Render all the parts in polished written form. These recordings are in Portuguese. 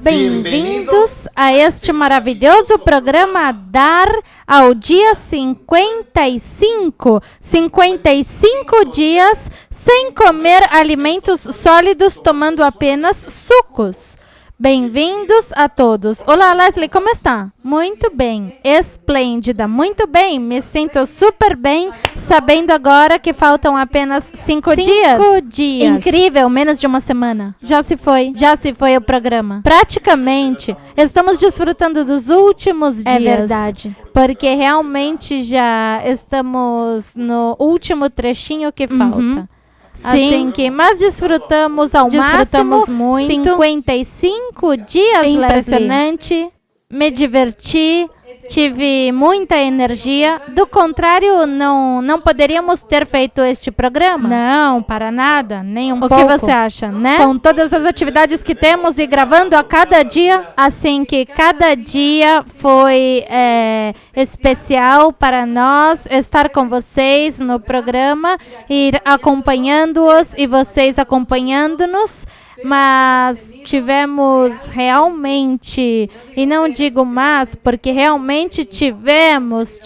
Bem-vindos a este maravilhoso programa Dar ao dia 55. 55 dias sem comer alimentos sólidos, tomando apenas sucos. Bem-vindos a todos. Olá, Leslie, como está? Muito bem, esplêndida, muito bem. Me sinto super bem, sabendo agora que faltam apenas 5 dias. 5 dias. Incrível, menos de uma semana. Já se foi o programa. Praticamente, estamos desfrutando dos últimos dias. É verdade. Porque realmente já estamos no último trechinho que falta. Assim que, mas desfrutamos ao máximo muito. 55 dias, impressionante. Leslie. Me diverti, tive muita energia. Do contrário, não poderíamos ter feito este programa? Não, para nada, nem pouco. O que você acha, né? Com todas as atividades que temos e gravando a cada dia, assim que cada dia foi especial para nós estar com vocês no programa, ir acompanhando-os e vocês acompanhando-nos. Mas tivemos realmente, e não digo mais, porque realmente tivemos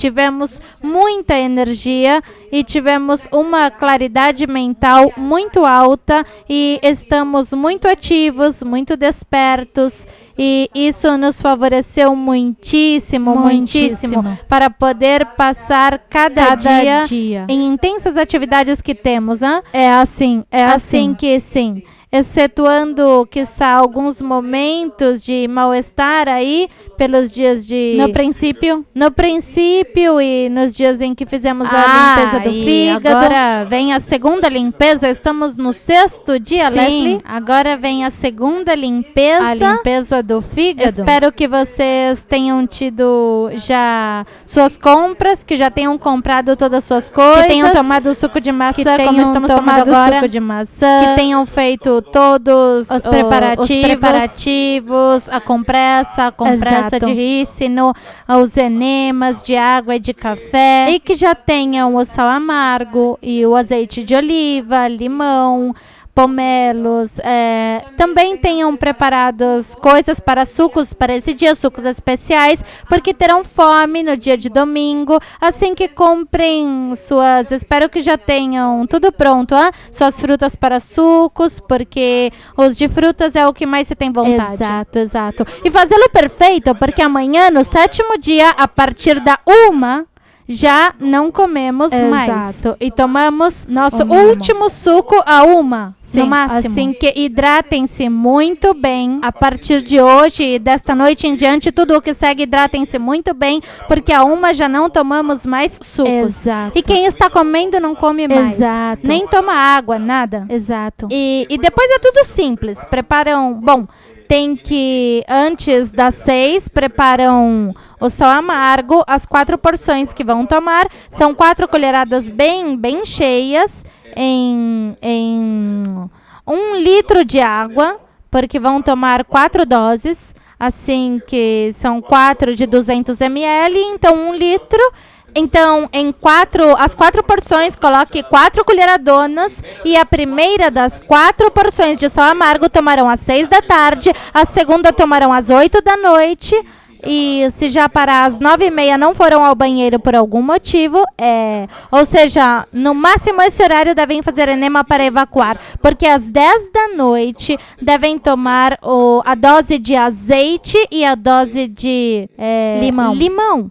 muita energia e tivemos uma claridade mental muito alta e estamos muito ativos, muito despertos, e isso nos favoreceu muitíssimo para poder passar cada dia em intensas atividades que temos. Hein? É assim que sim. Excetuando, quiçá, alguns momentos de mal-estar aí, pelos dias de... No princípio e nos dias em que fizemos a limpeza do fígado. Agora vem a segunda limpeza, estamos no 6º dia, sim, Leslie. Agora vem a segunda limpeza. A limpeza do fígado. Espero que vocês tenham tido já suas compras, que já tenham comprado todas as suas coisas. Que tenham tomado suco de maçã, como estamos tomando agora. Suco de maçã. Que tenham feito todos os preparativos, a compressa de rícino, os enemas de água e de café, e que já tenham o sal amargo e o azeite de oliva, limão, pomelos, também tenham preparados coisas para sucos para esse dia, sucos especiais, porque terão fome no dia de domingo, assim que comprem espero que já tenham tudo pronto, suas frutas para sucos, porque os de frutas é o que mais se tem vontade. Exato. E fazê-lo perfeito, porque amanhã, no 7º dia, a partir da 1h, já não comemos mais. E tomamos nosso último suco a 1h, no máximo. Assim que hidratem-se muito bem. A partir de hoje e desta noite em diante, tudo o que segue, hidratem-se muito bem, porque a 1h já não tomamos mais sucos. E quem está comendo não come mais. Nem toma água, nada. E depois é tudo simples. Preparam... Bom, tem que, antes das 6, preparam o sal amargo, as 4 porções que vão tomar. São 4 colheradas bem cheias em 1 litro de água, porque vão tomar 4 doses, assim que são 4 de 200 ml, então 1 litro. Então, as 4 porções, coloque 4 colheradonas, e a primeira das 4 porções de sal amargo tomarão às 6 da tarde, a segunda tomarão às 8 da noite, e se já para às 9h30 não foram ao banheiro por algum motivo, ou seja, no máximo esse horário devem fazer enema para evacuar, porque às 10 da noite devem tomar a dose de azeite e a dose de limão.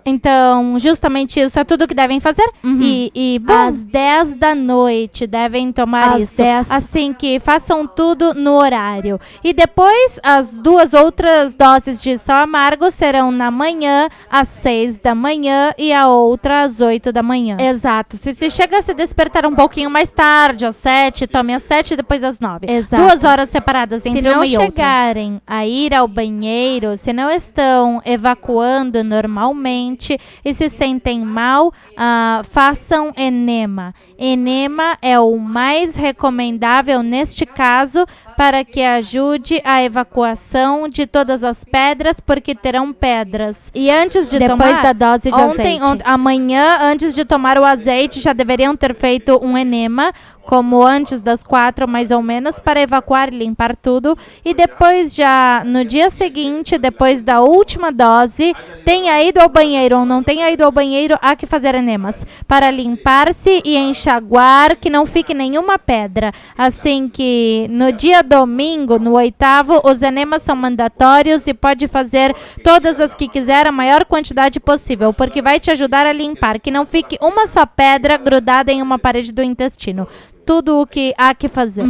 Então, justamente isso é tudo que devem fazer. Bom, às 10 da noite devem tomar isso. Assim que façam tudo no horário. E depois, as 2 outras doses de sal amargo serão na manhã, às 6 da manhã, e a outra às 8 da manhã. Exato. Se chega a se despertar um pouquinho mais tarde, às 7, tome às 7 e depois às 9. 2 horas separadas entre uma e outra. Se não chegarem a ir ao banheiro, se não estão evacuando normalmente, e se sentem mal, façam enema. Enema é o mais recomendável neste caso, para que ajude a evacuação de todas as pedras, porque terão pedras. E antes de Depois tomar, da dose de azeite. Amanhã, antes de tomar o azeite, já deveriam ter feito um enema, como antes das 4, mais ou menos, para evacuar e limpar tudo. E depois, já no dia seguinte, depois da última dose, tenha ido ao banheiro ou não tenha ido ao banheiro, há que fazer enemas, para limpar-se e enxaguar, que não fique nenhuma pedra. Assim que no dia domingo, no 8º, os enemas são mandatórios e pode fazer todas as que quiser, a maior quantidade possível, porque vai te ajudar a limpar, que não fique uma só pedra grudada em uma parede do intestino. Tudo o que há que fazer.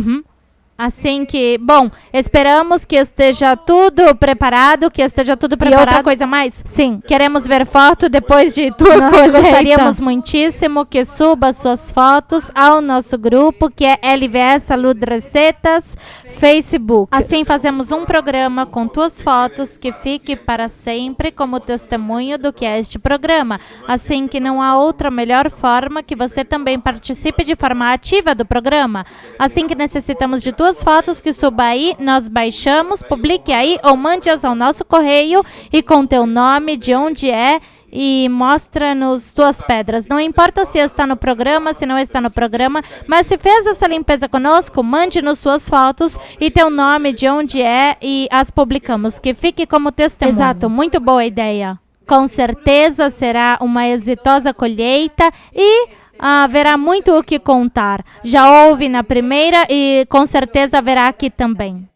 Assim que, bom, esperamos que esteja tudo preparado, E outra coisa mais? Sim, queremos ver foto depois de tudo. Nós gostaríamos muitíssimo que suba suas fotos ao nosso grupo, que é LVS Saúde Receitas, Facebook. Assim fazemos um programa com tuas fotos que fique para sempre como testemunho do que é este programa. Assim que não há outra melhor forma que você também participe de forma ativa do programa. Assim que necessitamos de tuas fotos que suba aí, nós baixamos, publique aí ou mande-as ao nosso correio e com teu nome, de onde é e mostra-nos tuas pedras. Não importa se está no programa, se não está no programa, mas se fez essa limpeza conosco, mande-nos suas fotos e teu nome, de onde é e as publicamos, que fique como testemunho. Exato, muito boa ideia. Com certeza será uma exitosa colheita e haverá muito o que contar. Já houve na primeira e com certeza haverá aqui também.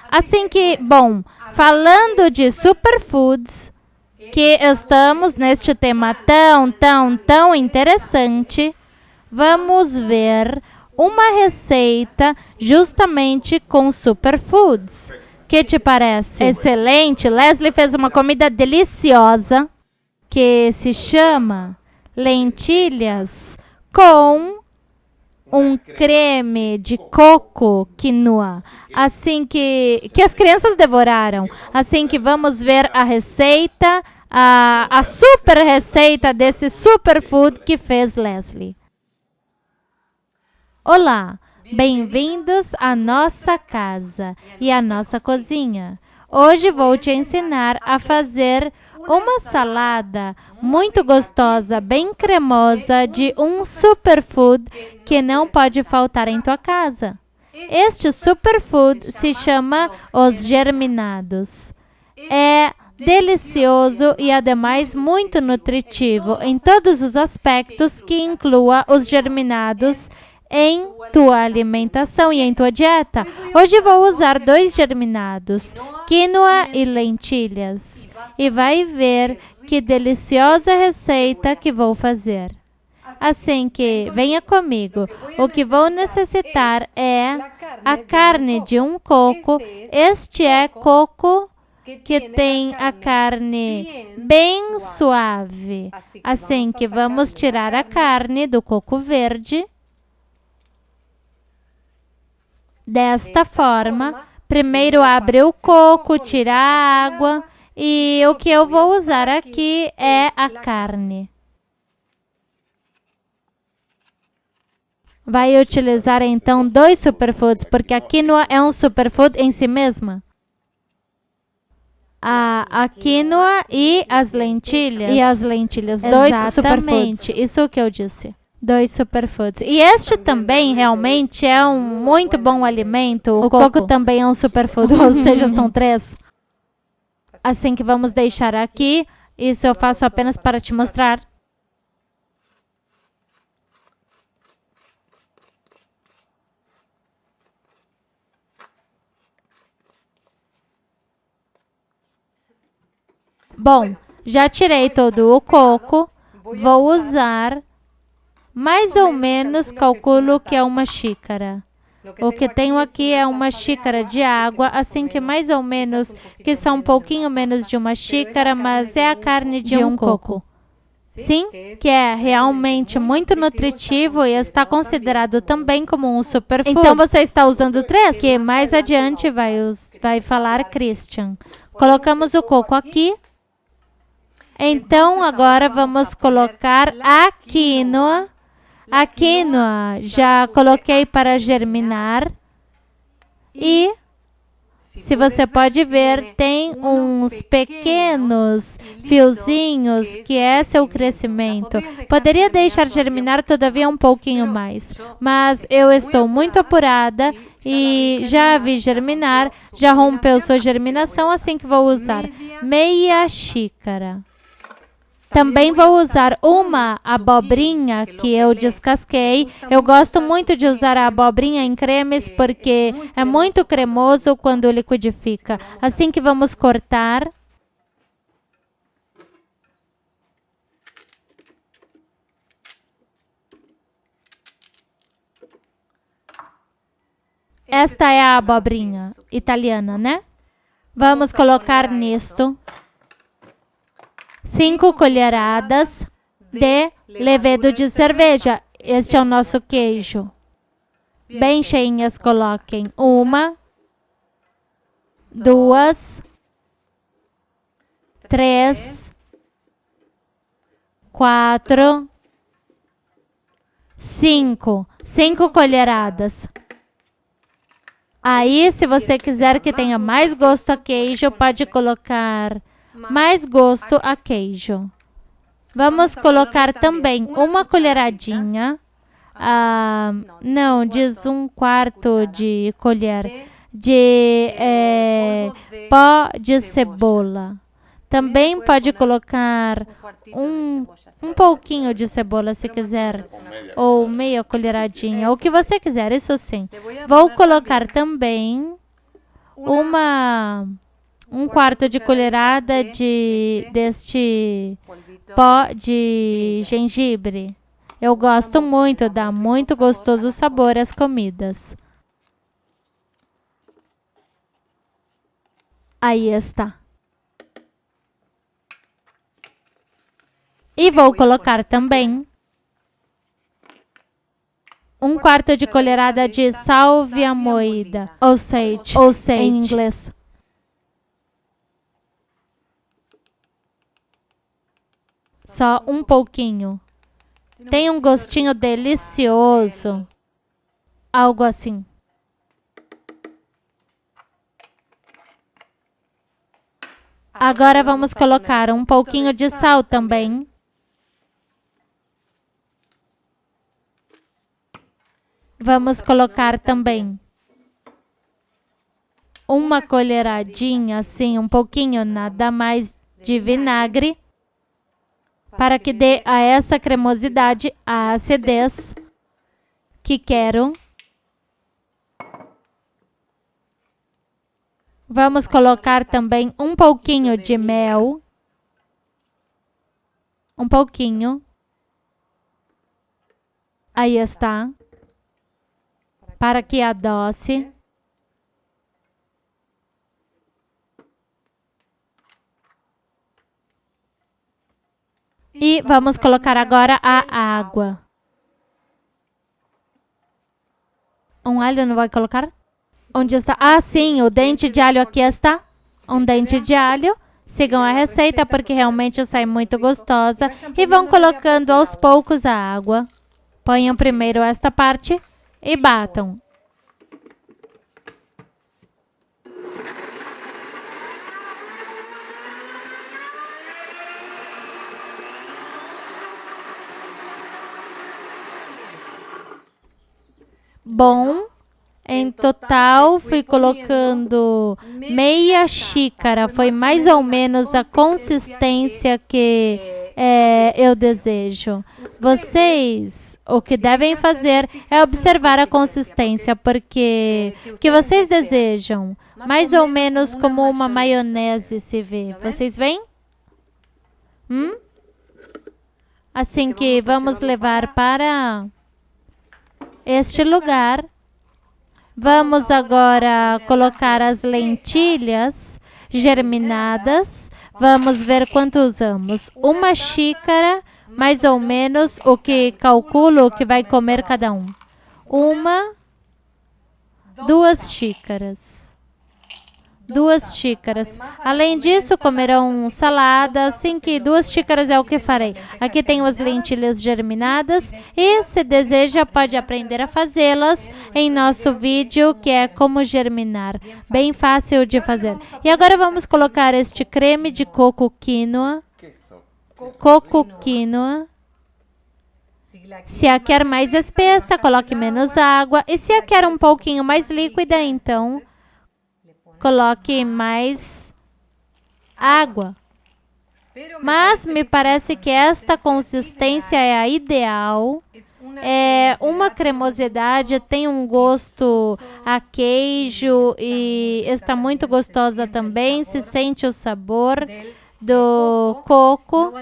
Assim que, bom, falando de superfoods, que estamos neste tema tão interessante, vamos ver uma receita justamente com superfoods. Que te parece? Excelente! Leslie fez uma comida deliciosa que se chama lentilhas com um creme de coco quinoa, assim que as crianças devoraram. Assim que vamos ver a receita, a super receita desse superfood que fez Leslie. Olá, bem-vindos à nossa casa e à nossa cozinha. Hoje vou te ensinar a fazer uma salada muito gostosa, bem cremosa, de um superfood que não pode faltar em tua casa. Este superfood se chama os germinados. É delicioso e, ademais, muito nutritivo em todos os aspectos que inclua os germinados em tua alimentação e em tua dieta. Hoje vou usar 2 germinados, quinoa e lentilhas. E vai ver que deliciosa receita que vou fazer. Assim que venha comigo. O que vou necessitar é a carne de um coco. Este é coco que tem a carne bem suave. Assim que vamos tirar a carne do coco verde. Desta forma, primeiro abre o coco, tira a água e o que eu vou usar aqui é a carne. Vai utilizar então 2 superfoods, porque a quinoa é um superfood em si mesma. A quinoa e as lentilhas. 2 superfoods. Isso que eu disse. 2 superfoods. E este também realmente é um muito bom alimento. O coco também é um superfood, ou seja, são 3. Assim que vamos deixar aqui. Isso eu faço apenas para te mostrar. Bom, já tirei todo o coco. Vou usar mais ou menos, calculo que é uma xícara. O que tenho aqui é uma xícara de água, assim que mais ou menos, que são um pouquinho menos de uma xícara, mas é a carne de um coco. Sim, que é realmente muito nutritivo e está considerado também como um superfood. Então você está usando 3? Que mais adiante vai falar Christian. Colocamos o coco aqui. Então agora vamos colocar a quinoa. A quinoa já coloquei para germinar. E, se você pode ver, tem uns pequenos fiozinhos que é seu crescimento. Poderia deixar germinar todavia um pouquinho mais, mas eu estou muito apurada e já vi germinar, já rompeu sua germinação, assim que vou usar meia xícara. Também vou usar uma abobrinha que eu descasquei. Eu gosto muito de usar a abobrinha em cremes porque é muito cremoso quando liquidifica. Assim que vamos cortar. Esta é a abobrinha italiana, né? Vamos colocar nisto 5 colheradas de levedo de cerveja. Este é o nosso queijo. Bem cheinhas coloquem. 1, 2, 3, 4, 5. 5 colheradas. Aí, se você quiser que tenha mais gosto a queijo, pode colocar mais gosto a queijo. Vamos colocar também uma colheradinha, não, diz 1/4 de colher de pó de cebola. Também pode colocar um pouquinho de cebola, se quiser, ou meia colheradinha, o que você quiser, isso sim. Vou colocar também 1/4 de colherada deste pó de gengibre. Eu gosto muito, dá muito gostoso sabor às comidas. Aí está. E vou colocar também 1/4 de colherada de sálvia moída, ou sage em inglês. Só um pouquinho. Tem um gostinho delicioso. Algo assim. Agora vamos colocar um pouquinho de sal também. Vamos colocar também uma colheradinha, assim, um pouquinho, nada mais, de vinagre, para que dê a essa cremosidade, a acidez que quero. Vamos colocar também um pouquinho de mel. Um pouquinho. Aí está. Para que adoce. E vamos colocar agora a água. Um alho não vai colocar? Onde está? Ah, sim, o dente de alho aqui está. Um dente de alho. Sigam a receita porque realmente sai muito gostosa. E vão colocando aos poucos a água. Ponham primeiro esta parte e batam. Bom, em total fui colocando meia xícara. Foi mais ou menos a consistência que eu desejo. Vocês, o que devem fazer é observar a consistência, porque o que vocês desejam, mais ou menos como uma maionese se vê. Vocês veem? Assim que vamos levar para este lugar. Vamos agora colocar as lentilhas germinadas. Vamos ver quanto usamos. 1 xícara, mais ou menos, o que calculo que vai comer cada um. 1, 2 xícaras. 2 xícaras. Além disso, comerão salada, assim que 2 xícaras é o que farei. Aqui tenho as lentilhas germinadas e, se deseja, pode aprender a fazê-las em nosso vídeo, que é como germinar. Bem fácil de fazer. E agora vamos colocar este creme de coco quinoa. Coco quinoa. Se a quer mais espessa, coloque menos água. E se a quer um pouquinho mais líquida, então coloque mais água. Mas me parece que esta consistência é a ideal. É uma cremosidade, tem um gosto a queijo e está muito gostosa também. Se sente o sabor do coco.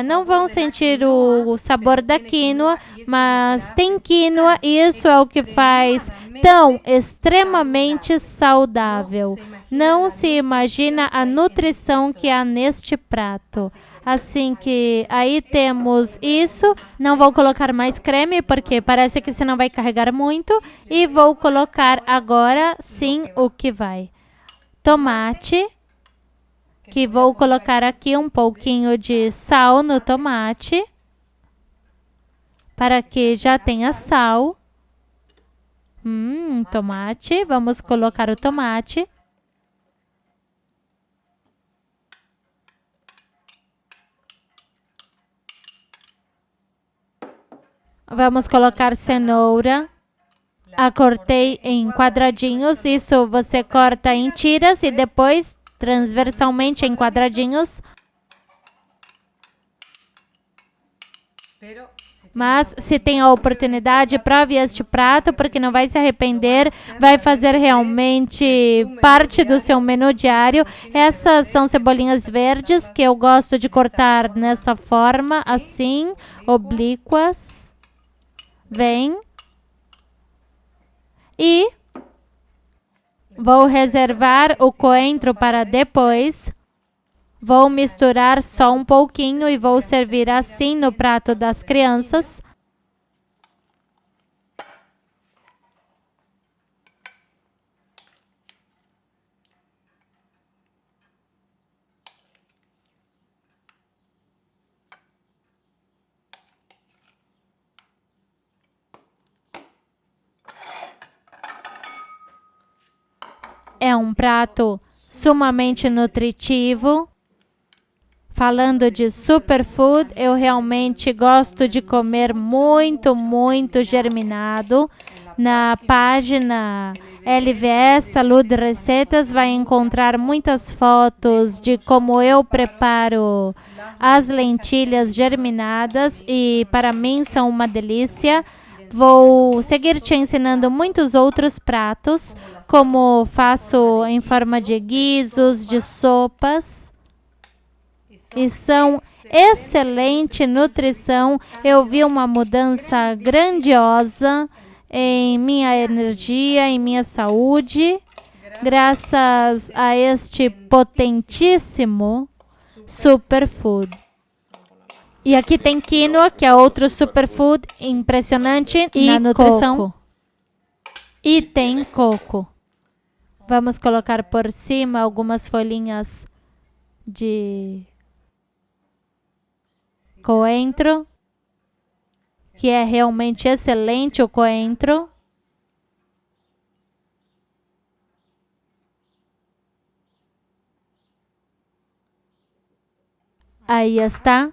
Não vão sentir o sabor da quinoa, mas tem quinoa e isso é o que faz tão extremamente saudável. Não se imagina a nutrição que há neste prato. Assim que aí temos isso. Não vou colocar mais creme, porque parece que senão vai carregar muito. E vou colocar agora, sim, o que vai. Tomate. Que vou colocar aqui um pouquinho de sal no tomate, para que já tenha sal. Tomate, vamos colocar o tomate. Vamos colocar cenoura. A cortei em quadradinhos, isso você corta em tiras e depois transversalmente em quadradinhos. Mas se tem a oportunidade, prove este prato, porque não vai se arrepender, vai fazer realmente parte do seu menu diário. Essas são cebolinhas verdes que eu gosto de cortar nessa forma, assim, oblíquas. Vem. E vou reservar o coentro para depois. Vou misturar só um pouquinho e vou servir assim no prato das crianças. É um prato sumamente nutritivo. Falando de superfood, eu realmente gosto de comer muito, muito germinado. Na página LVS Saúde Receitas vai encontrar muitas fotos de como eu preparo as lentilhas germinadas e para mim são uma delícia. Vou seguir te ensinando muitos outros pratos, como faço em forma de guisos, de sopas. E são excelente nutrição. Eu vi uma mudança grandiosa em minha energia, em minha saúde, graças a este potentíssimo superfood. E aqui tem quinoa, que é outro superfood impressionante na nutrição. Coco. E tem coco. Vamos colocar por cima algumas folhinhas de coentro, que é realmente excelente o coentro. Aí está.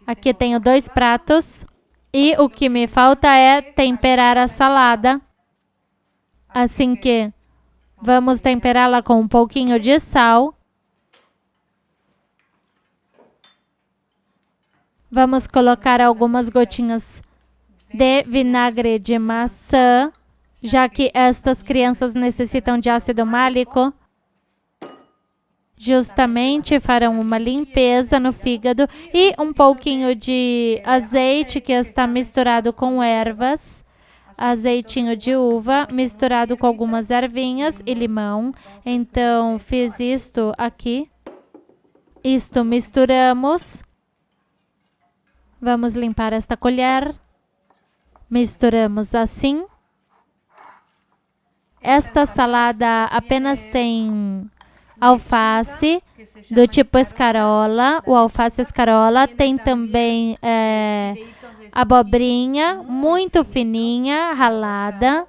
Aqui tenho 2 pratos. E o que me falta é temperar a salada. Assim que vamos temperá-la com um pouquinho de sal. Vamos colocar algumas gotinhas de vinagre de maçã, já que estas crianças necessitam de ácido málico. Justamente farão uma limpeza no fígado e um pouquinho de azeite que está misturado com ervas, azeitinho de uva misturado com algumas ervinhas e limão. Então fiz isto aqui. Isto misturamos. Vamos limpar esta colher. Misturamos assim. Esta salada apenas tem alface do tipo escarola, o alface escarola. Tem também abobrinha muito fininha, ralada.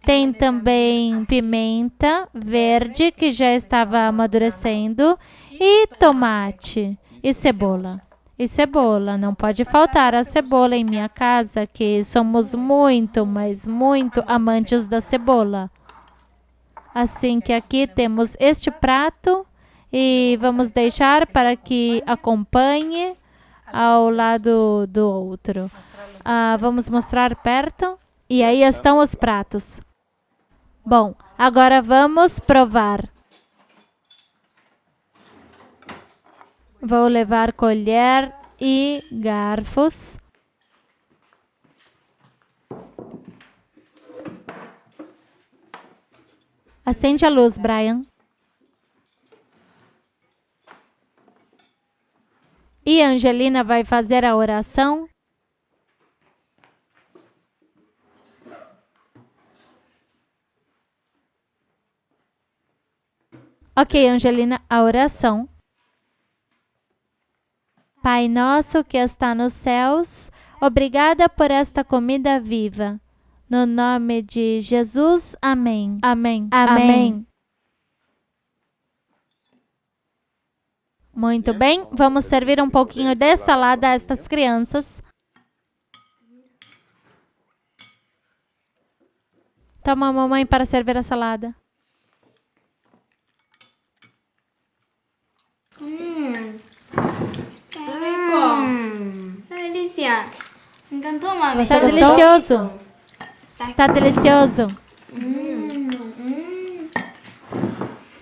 Tem também pimenta verde que já estava amadurecendo e tomate e cebola. E cebola, não pode faltar a cebola em minha casa, que somos muito, mas muito amantes da cebola. Assim que aqui temos este prato e vamos deixar para que acompanhe ao lado do outro. Vamos mostrar perto. E aí estão os pratos. Bom, agora vamos provar. Vou levar colher e garfos. Acende a luz, Brian. E a Angelina vai fazer a oração. Ok, Angelina, a oração. Pai nosso que está nos céus, obrigada por esta comida viva. No nome de Jesus, amém. Amém. Amém. Muito bem, vamos servir um pouquinho de salada a estas crianças. Toma, mamãe, para servir a salada. Delícia. Encantou, mami. Está delicioso. Está delicioso.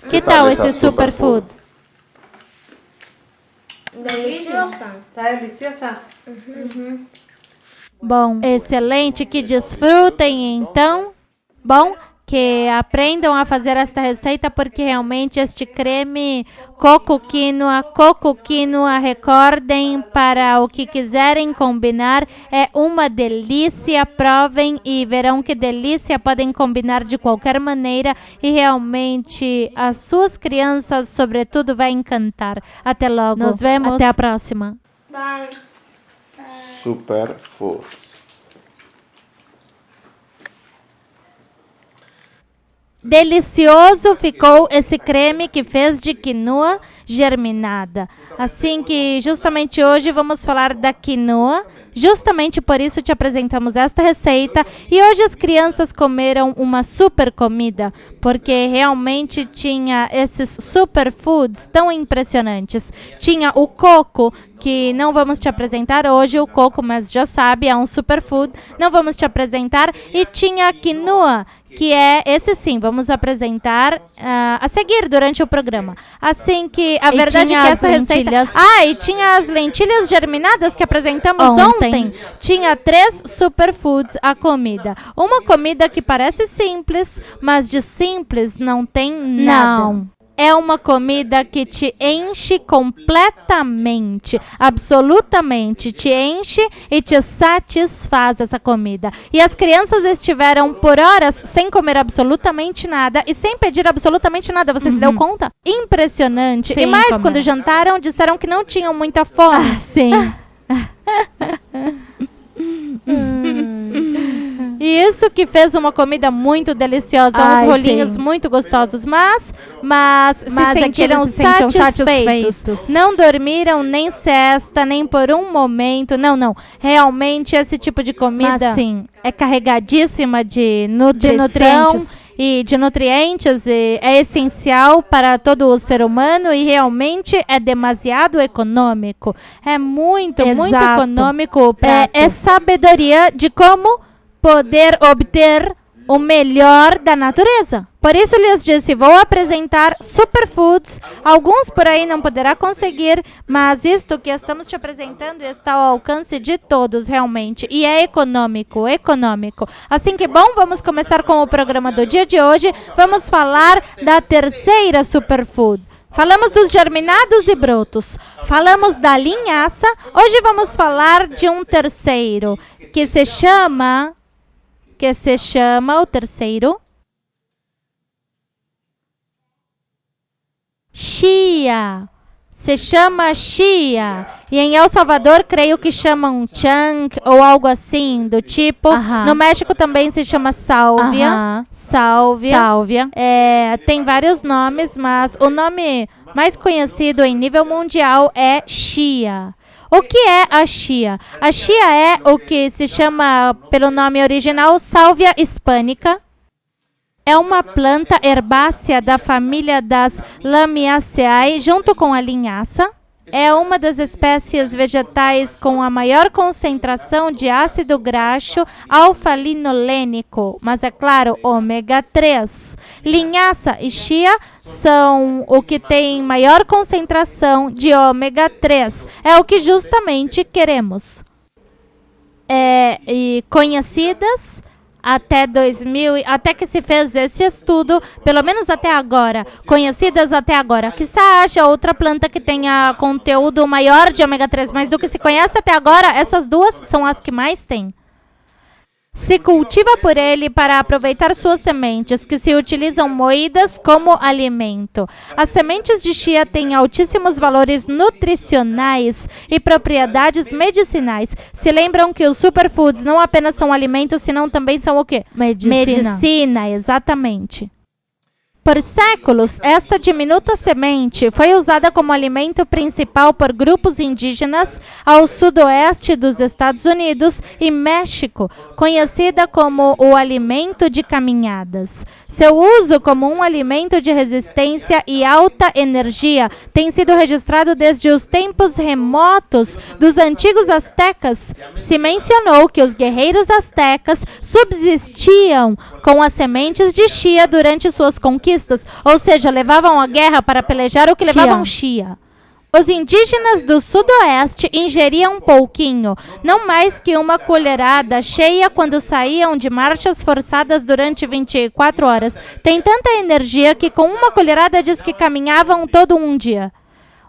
Que tal esse superfood? Deliciosa. Tá deliciosa? Bom, excelente. Que desfrutem, então. Bom, que aprendam a fazer esta receita, porque realmente este creme coco quinoa, recordem, para o que quiserem combinar, é uma delícia. Provem e verão que delícia. Podem combinar de qualquer maneira e realmente as suas crianças, sobretudo, vai encantar. Até logo. Nos vemos. Até a próxima. Bye. Superfood. Delicioso ficou esse creme que fez de quinoa germinada. Assim que justamente hoje vamos falar da quinoa. Justamente por isso te apresentamos esta receita. E hoje as crianças comeram uma super comida, porque realmente tinha esses superfoods tão impressionantes. Tinha o coco, que não vamos te apresentar hoje, o coco, mas já sabe, é um superfood. Não vamos te apresentar. E tinha a quinoa, que é esse sim, vamos apresentar a seguir durante o programa. Assim que a verdade é que essa receita... e tinha as lentilhas germinadas que apresentamos ontem. Tinha 3 superfoods a comida. Uma comida que parece simples, mas de simples não tem nada. Não. É uma comida que te enche completamente, absolutamente, te enche e te satisfaz essa comida. E as crianças estiveram por horas sem comer absolutamente nada e sem pedir absolutamente nada. Você se deu conta? Impressionante. Sim, e mais, quando jantaram, disseram que não tinham muita fome. Sim. E isso que fez uma comida muito deliciosa, uns rolinhos muito gostosos, mas se sentiram satisfeitos. Não dormiram nem siesta, nem por um momento. Não. Realmente esse tipo de comida é carregadíssima de nutrientes. E de nutrientes, e é essencial para todo o ser humano e realmente é demasiado econômico. É muito econômico o prato. É sabedoria de como poder obter o melhor da natureza. Por isso lhes disse, vou apresentar superfoods. Alguns por aí não poderá conseguir, mas isto que estamos te apresentando está ao alcance de todos realmente. E é econômico. Assim que bom, vamos começar com o programa do dia de hoje. Vamos falar da terceira superfood. Falamos dos germinados e brotos. Falamos da linhaça. Hoje vamos falar de um terceiro, que se chama o terceiro chia. Se chama chia. E em El Salvador, creio que chamam chunk ou algo assim, do tipo. No México também se chama sálvia. Sálvia. Tem vários nomes, mas o nome mais conhecido em nível mundial é chia. O que é a chia? A chia é o que se chama, pelo nome original, Sálvia hispânica. É uma planta herbácea da família das Lamiaceae, junto com a linhaça. É uma das espécies vegetais com a maior concentração de ácido graxo alfa-linolênico, mas é claro, ômega 3. Linhaça e chia são o que tem maior concentração de ômega 3. É o que justamente queremos. E conhecidas até que se fez esse estudo, pelo menos até agora, conhecidas até agora. Quizá haja outra planta que tenha conteúdo maior de ômega 3, mas do que se conhece até agora, essas duas são as que mais têm. Se cultiva por ele para aproveitar suas sementes, que se utilizam moídas como alimento. As sementes de chia têm altíssimos valores nutricionais e propriedades medicinais. Se lembram que os superfoods não apenas são alimentos, senão também são o quê? Medicina, exatamente. Por séculos, esta diminuta semente foi usada como alimento principal por grupos indígenas ao sudoeste dos Estados Unidos e México, conhecida como o alimento de caminhadas. Seu uso como um alimento de resistência e alta energia tem sido registrado desde os tempos remotos dos antigos astecas. Se mencionou que os guerreiros astecas subsistiam com as sementes de chia durante suas conquistas, ou seja, levavam a guerra para pelejar o que levavam chia. Os indígenas do sudoeste ingeriam um pouquinho, não mais que uma colherada cheia quando saíam de marchas forçadas durante 24 horas. Tem tanta energia que com uma colherada diz que caminhavam todo um dia.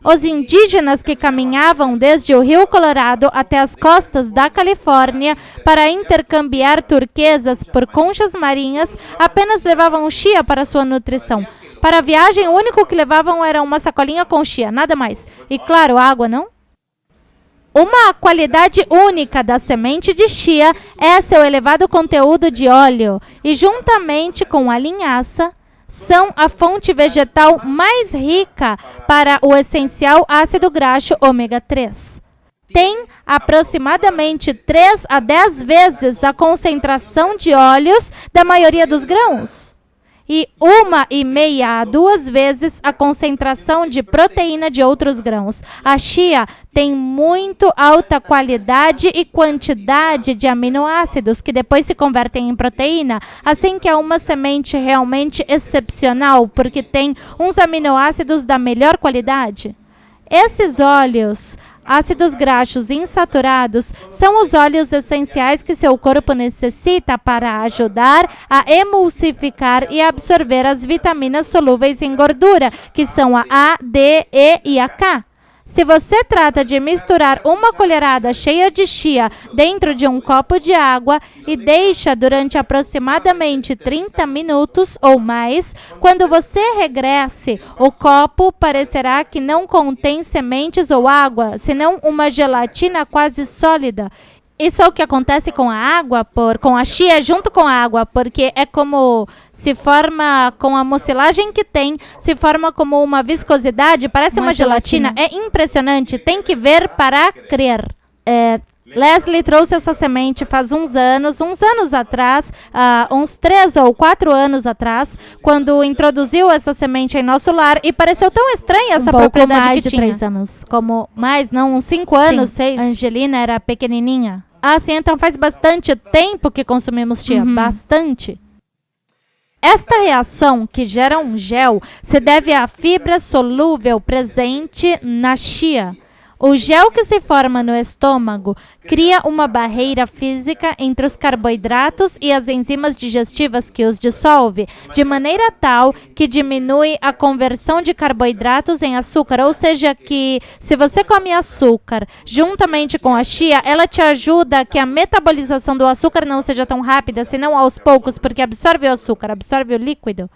Os indígenas que caminhavam desde o Rio Colorado até as costas da Califórnia para intercambiar turquesas por conchas marinhas apenas levavam chia para sua nutrição. Para a viagem, o único que levavam era uma sacolinha com chia, nada mais. E claro, água, não? Uma qualidade única da semente de chia é seu elevado conteúdo de óleo e, juntamente com a linhaça, são a fonte vegetal mais rica para o essencial ácido graxo ômega 3. Tem aproximadamente 3 a 10 vezes a concentração de óleos da maioria dos grãos e 1,5 a 2 vezes a concentração de proteína de outros grãos. A chia tem muito alta qualidade e quantidade de aminoácidos que depois se convertem em proteína, assim que é uma semente realmente excepcional, porque tem uns aminoácidos da melhor qualidade. Esses óleos, ácidos graxos insaturados, são os óleos essenciais que seu corpo necessita para ajudar a emulsificar e absorver as vitaminas solúveis em gordura, que são a D, E e a K. Se você trata de misturar uma colherada cheia de chia dentro de um copo de água e deixa durante aproximadamente 30 minutos ou mais, quando você regresse, o copo parecerá que não contém sementes ou água, senão uma gelatina quase sólida. Isso é o que acontece com a água, com a chia junto com a água, porque é como se forma com a mucilagem que tem, se forma como uma viscosidade, parece uma gelatina. É impressionante, tem que ver para crer. Leslie trouxe essa semente faz uns anos atrás, uns 3 ou 4 anos atrás, quando introduziu essa semente em nosso lar e pareceu tão estranha essa propriedade mais que tinha. 3 anos, como mais, não, uns 5 anos, 6. Angelina era pequenininha. Sim, então faz bastante tempo que consumimos chia, bastante. Esta reação, que gera um gel, se deve à fibra solúvel presente na chia. O gel que se forma no estômago cria uma barreira física entre os carboidratos e as enzimas digestivas que os dissolve, de maneira tal que diminui a conversão de carboidratos em açúcar, ou seja, que se você come açúcar juntamente com a chia, ela te ajuda a que a metabolização do açúcar não seja tão rápida, senão aos poucos, porque absorve o açúcar, absorve o líquido.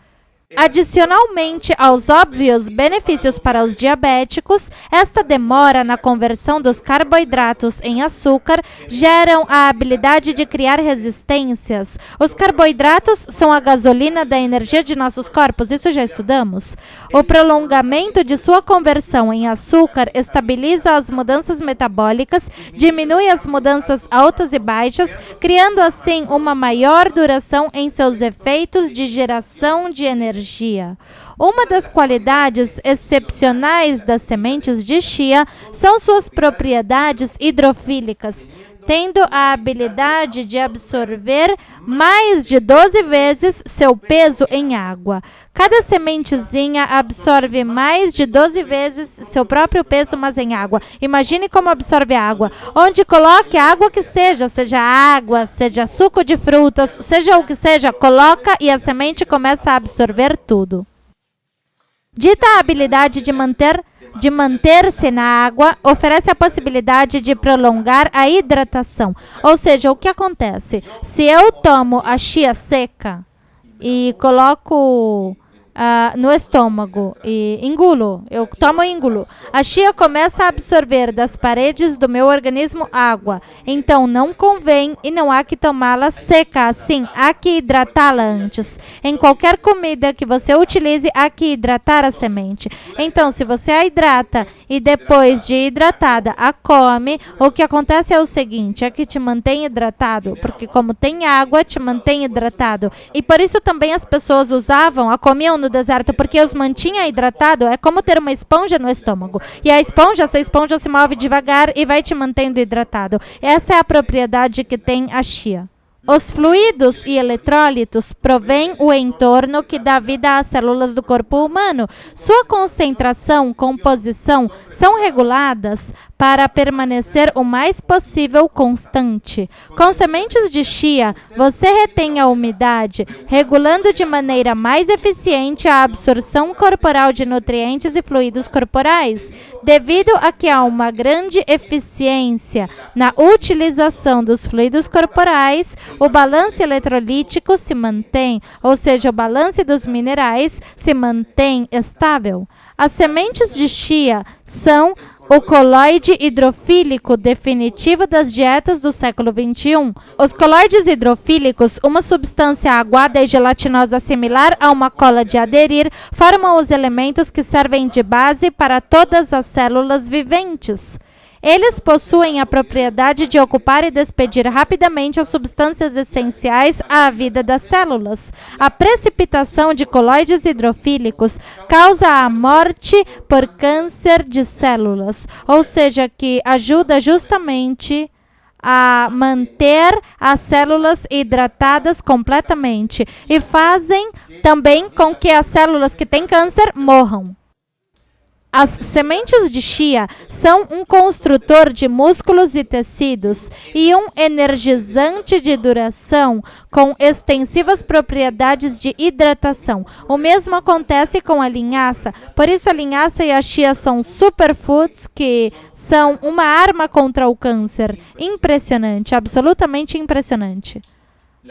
Adicionalmente aos óbvios benefícios para os diabéticos, esta demora na conversão dos carboidratos em açúcar geram a habilidade de criar resistências. Os carboidratos são a gasolina da energia de nossos corpos, isso já estudamos. O prolongamento de sua conversão em açúcar estabiliza as mudanças metabólicas, diminui as mudanças altas e baixas, criando assim uma maior duração em seus efeitos de geração de energia. Uma das qualidades excepcionais das sementes de chia são suas propriedades hidrofílicas, tendo a habilidade de absorver mais de 12 vezes seu peso em água. Cada sementezinha absorve mais de 12 vezes seu próprio peso, mas em água. Imagine como absorve a água. Onde coloque a água que seja água, seja suco de frutas, seja o que seja, coloca e a semente começa a absorver tudo. Dita a habilidade de manter-se na água, oferece a possibilidade de prolongar a hidratação. Ou seja, o que acontece? Se eu tomo a chia seca e coloco no estômago e engulo, a chia começa a absorver das paredes do meu organismo água. Então, não convém e não há que tomá-la seca assim, há que hidratá-la antes. Em qualquer comida que você utilize, há que hidratar a semente. Então, se você a hidrata e depois de hidratada a come, o que acontece é o seguinte, é que te mantém hidratado, porque como tem água, te mantém hidratado. E por isso também as pessoas comiam no deserto, porque os mantinha hidratado. É como ter uma esponja no estômago. E essa esponja se move devagar e vai te mantendo hidratado. Essa é a propriedade que tem a chia. Os fluidos e eletrólitos provêm o entorno que dá vida às células do corpo humano. Sua concentração, composição são reguladas para permanecer o mais possível constante. Com sementes de chia, você retém a umidade, regulando de maneira mais eficiente a absorção corporal de nutrientes e fluidos corporais. Devido a que há uma grande eficiência na utilização dos fluidos corporais, o balanço eletrolítico se mantém, ou seja, o balanço dos minerais se mantém estável. As sementes de chia são o coloide hidrofílico definitivo das dietas do século XXI. Os coloides hidrofílicos, uma substância aguada e gelatinosa similar a uma cola de aderir, formam os elementos que servem de base para todas as células viventes. Eles possuem a propriedade de ocupar e despedir rapidamente as substâncias essenciais à vida das células. A precipitação de coloides hidrofílicos causa a morte por câncer de células, ou seja, que ajuda justamente a manter as células hidratadas completamente e fazem também com que as células que têm câncer morram. As sementes de chia são um construtor de músculos e tecidos e um energizante de duração com extensivas propriedades de hidratação. O mesmo acontece com a linhaça. Por isso a linhaça e a chia são superfoods que são uma arma contra o câncer. Impressionante, absolutamente impressionante.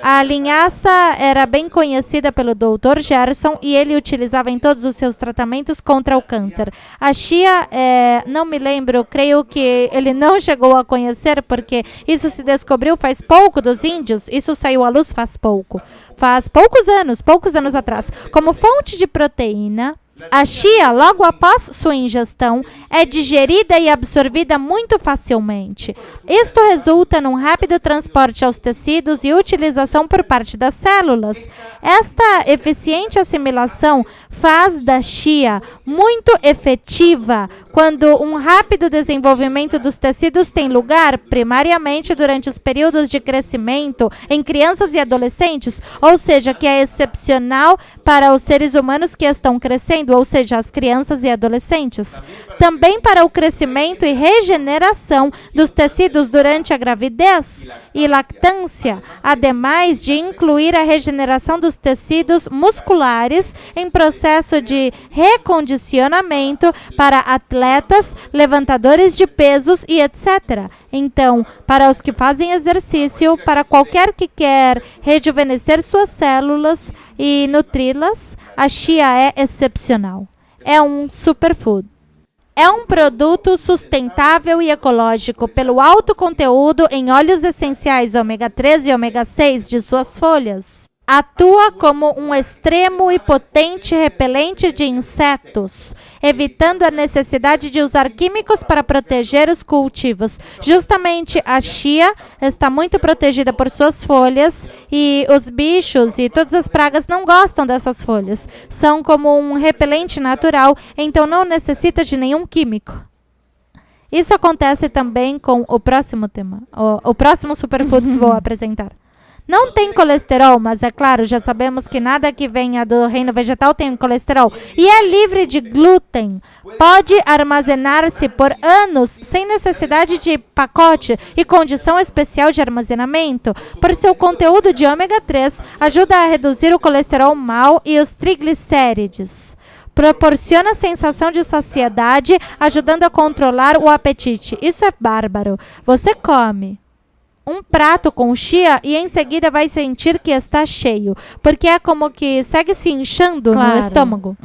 A linhaça era bem conhecida pelo Dr. Gerson e ele utilizava em todos os seus tratamentos contra o câncer. A chia, não me lembro, creio que ele não chegou a conhecer porque isso se descobriu faz pouco dos índios, isso saiu à luz faz poucos anos atrás. Como fonte de proteína, a chia, logo após sua ingestão, é digerida e absorvida muito facilmente. Isto resulta num rápido transporte aos tecidos e utilização por parte das células. Esta eficiente assimilação faz da chia muito efetiva quando um rápido desenvolvimento dos tecidos tem lugar, primariamente durante os períodos de crescimento em crianças e adolescentes, ou seja, que é excepcional para os seres humanos que estão crescendo, ou seja, as crianças e adolescentes. também para o crescimento e regeneração dos tecidos durante a gravidez e lactância, ademais de incluir a regeneração dos tecidos musculares em processo de recondicionamento para atletas, levantadores de pesos e etc. Então, para os que fazem exercício, para qualquer que quer rejuvenescer suas células e nutri-las, a chia é excepcional. É um superfood. É um produto sustentável e ecológico pelo alto conteúdo em óleos essenciais ômega 3 e ômega 6 de suas folhas. Atua como um extremo e potente repelente de insetos, evitando a necessidade de usar químicos para proteger os cultivos. Justamente a chia está muito protegida por suas folhas e os bichos e todas as pragas não gostam dessas folhas. São como um repelente natural, então não necessita de nenhum químico. Isso acontece também com o próximo tema, o próximo superfood que vou apresentar. Não tem colesterol, mas é claro, já sabemos que nada que venha do reino vegetal tem colesterol. E é livre de glúten. Pode armazenar-se por anos sem necessidade de pacote e condição especial de armazenamento. Por seu conteúdo de ômega 3, ajuda a reduzir o colesterol mau e os triglicérides. Proporciona sensação de saciedade, ajudando a controlar o apetite. Isso é bárbaro. Você come um prato com chia e em seguida vai sentir que está cheio, porque é como que segue se inchando no estômago.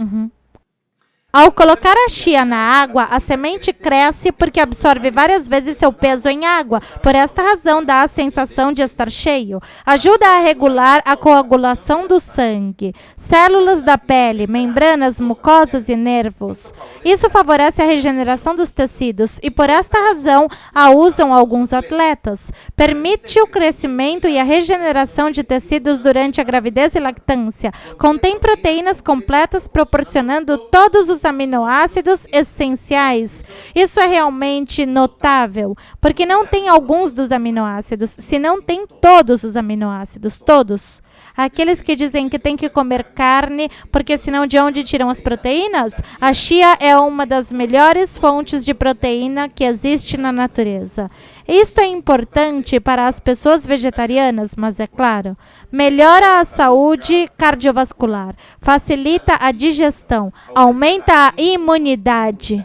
Ao colocar a chia na água, a semente cresce porque absorve várias vezes seu peso em água. Por esta razão, dá a sensação de estar cheio. Ajuda a regular a coagulação do sangue, células da pele, membranas, mucosas e nervos. Isso favorece a regeneração dos tecidos e, por esta razão, a usam alguns atletas. Permite o crescimento e a regeneração de tecidos durante a gravidez e lactância. Contém proteínas completas, proporcionando todos os aminoácidos essenciais. Isso é realmente notável, porque não tem alguns dos aminoácidos, se não tem todos os aminoácidos, todos. Aqueles que dizem que tem que comer carne, porque senão de onde tiram as proteínas? A chia é uma das melhores fontes de proteína que existe na natureza. Isto é importante para as pessoas vegetarianas, mas é claro, melhora a saúde cardiovascular, facilita a digestão, aumenta a imunidade.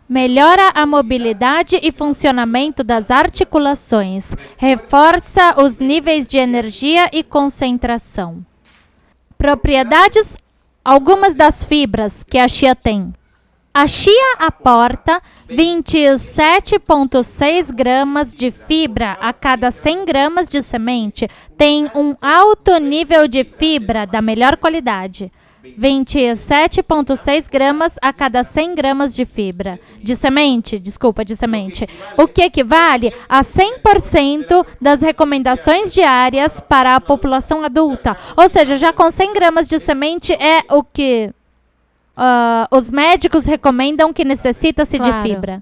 Melhora a mobilidade e funcionamento das articulações. Reforça os níveis de energia e concentração. Propriedades, algumas das fibras que a chia tem. A chia aporta 27,6 gramas de fibra a cada 100 gramas de semente. Tem um alto nível de fibra da melhor qualidade. 27,6 gramas a cada 100 gramas de fibra. De semente. O que equivale a 100% das recomendações diárias para a população adulta. Ou seja, já com 100 gramas de semente é o que os médicos recomendam que necessita-se de fibra.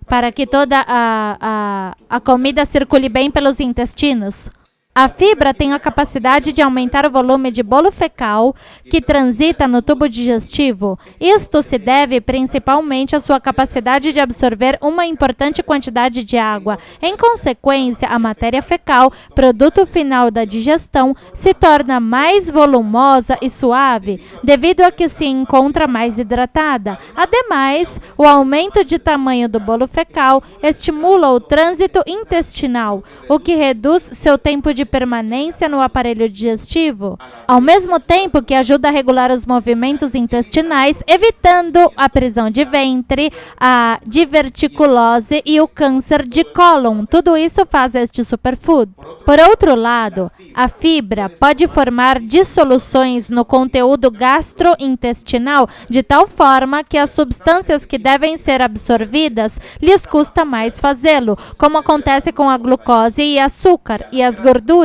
Para que toda a comida circule bem pelos intestinos. A fibra tem a capacidade de aumentar o volume de bolo fecal que transita no tubo digestivo. Isto se deve principalmente à sua capacidade de absorver uma importante quantidade de água. Em consequência, a matéria fecal, produto final da digestão, se torna mais volumosa e suave, devido a que se encontra mais hidratada. Ademais, o aumento de tamanho do bolo fecal estimula o trânsito intestinal, o que reduz seu tempo de permanência no aparelho digestivo, ao mesmo tempo que ajuda a regular os movimentos intestinais, evitando a prisão de ventre, a diverticulose e o câncer de cólon. Tudo isso faz este superfood. Por outro lado, a fibra pode formar dissoluções no conteúdo gastrointestinal de tal forma que as substâncias que devem ser absorvidas lhes custa mais fazê-lo, como acontece com a glucose e açúcar e as gorduras.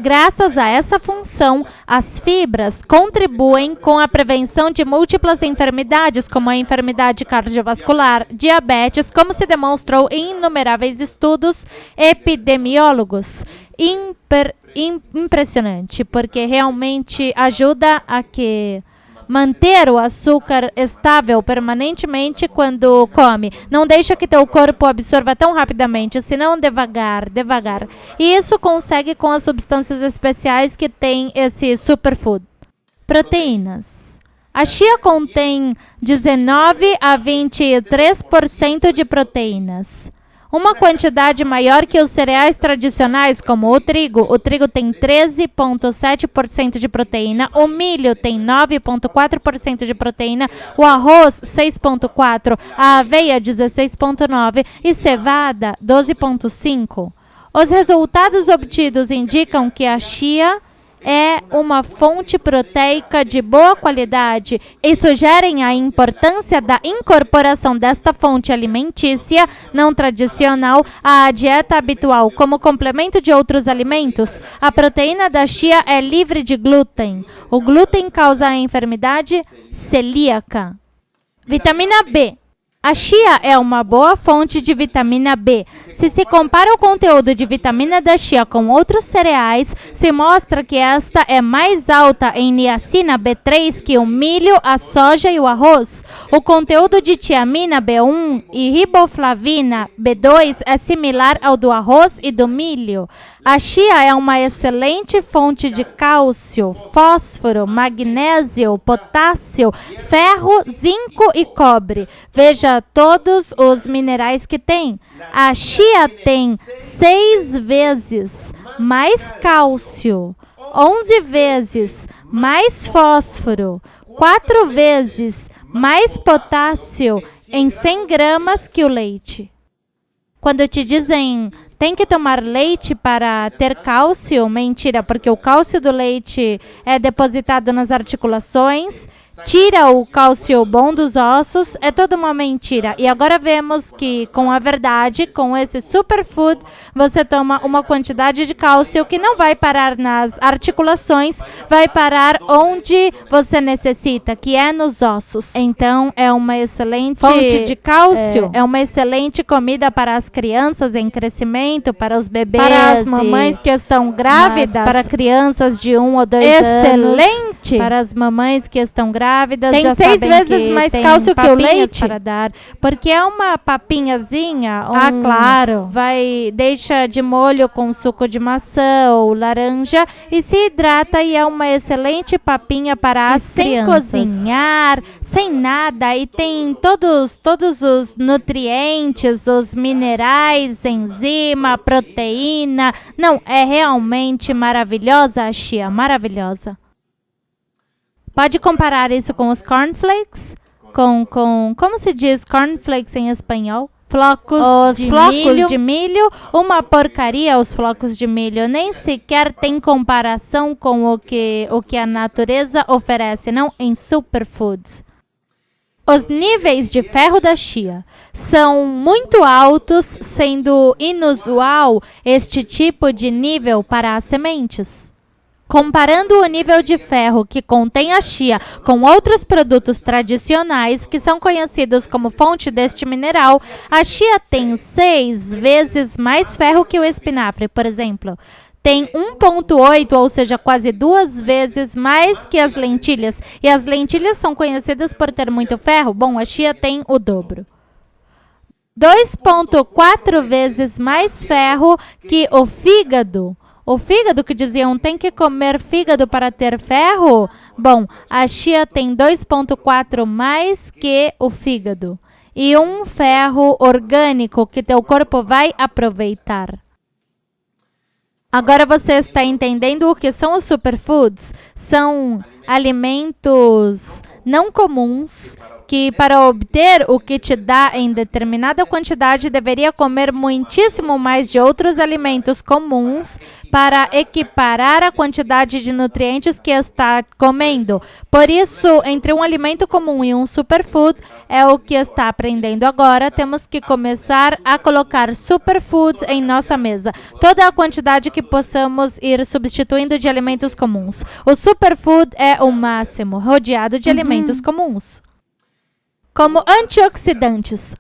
Graças a essa função, as fibras contribuem com a prevenção de múltiplas enfermidades, como a enfermidade cardiovascular, diabetes, como se demonstrou em inumeráveis estudos epidemiólogos. Impressionante, porque realmente ajuda a que manter o açúcar estável permanentemente quando come. Não deixa que teu corpo absorva tão rapidamente, senão devagar. E isso consegue com as substâncias especiais que tem esse superfood. Proteínas. A chia contém 19 a 23% de proteínas. Uma quantidade maior que os cereais tradicionais, como o trigo. O trigo tem 13,7% de proteína, o milho tem 9,4% de proteína, o arroz 6,4%, a aveia 16,9% e cevada 12,5%. Os resultados obtidos indicam que a chia é uma fonte proteica de boa qualidade e sugerem a importância da incorporação desta fonte alimentícia não tradicional à dieta habitual como complemento de outros alimentos. A proteína da chia é livre de glúten. O glúten causa a enfermidade celíaca. Vitamina B. A chia é uma boa fonte de vitamina B. Se se compara o conteúdo de vitamina da chia com outros cereais, se mostra que esta é mais alta em niacina B3 que o milho, a soja e o arroz. O conteúdo de tiamina B1 e riboflavina B2 é similar ao do arroz e do milho. A chia é uma excelente fonte de cálcio, fósforo, magnésio, potássio, ferro, zinco e cobre. Veja todos os minerais que tem. A chia tem 6 vezes mais cálcio, 11 vezes mais fósforo, 4 vezes mais potássio em 100 gramas que o leite. Quando te dizem tem que tomar leite para ter cálcio, mentira, porque o cálcio do leite é depositado nas articulações, tira o cálcio bom dos ossos, é toda uma mentira. E agora vemos que com a verdade, com esse superfood, você toma uma quantidade de cálcio que não vai parar nas articulações, vai parar onde você necessita, que é nos ossos. Então, é uma excelente fonte de cálcio. É uma excelente comida para as crianças em crescimento, para os bebês, para as mamães que estão grávidas, para crianças de 1 ou 2 anos. Excelente! Para as mamães que estão grávidas, tem já 6 vezes mais cálcio que o leite para dar, porque é uma papinhazinha. Claro. Deixa de molho com suco de maçã ou laranja e se hidrata e é uma excelente papinha para as crianças. Sem cozinhar, sem nada e tem todos os nutrientes, os minerais, enzima, proteína. Não, é realmente maravilhosa a chia, maravilhosa. Pode comparar isso com os cornflakes? Como se diz cornflakes em espanhol? Flocos de milho. Uma porcaria os flocos de milho. Nem sequer tem comparação com o que a natureza oferece, não em superfoods. Os níveis de ferro da chia são muito altos, sendo inusual este tipo de nível para as sementes. Comparando o nível de ferro que contém a chia com outros produtos tradicionais que são conhecidos como fonte deste mineral, a chia tem 6 vezes mais ferro que o espinafre, por exemplo. Tem 1,8, ou seja, quase 2 vezes mais que as lentilhas. E as lentilhas são conhecidas por ter muito ferro. Bom, a chia tem o dobro. 2,4 vezes mais ferro que o fígado. O fígado, que diziam, tem que comer fígado para ter ferro? Bom, a chia tem 2,4 mais que o fígado. E um ferro orgânico que teu corpo vai aproveitar. Agora você está entendendo o que são os superfoods? São alimentos não comuns que para obter o que te dá em determinada quantidade deveria comer muitíssimo mais de outros alimentos comuns para equiparar a quantidade de nutrientes que está comendo. Por isso, entre um alimento comum e um superfood, é o que está aprendendo agora, temos que começar a colocar superfoods em nossa mesa. Toda a quantidade que possamos ir substituindo de alimentos comuns. O superfood é o máximo, rodeado de alimentos comuns. Como antioxidantes.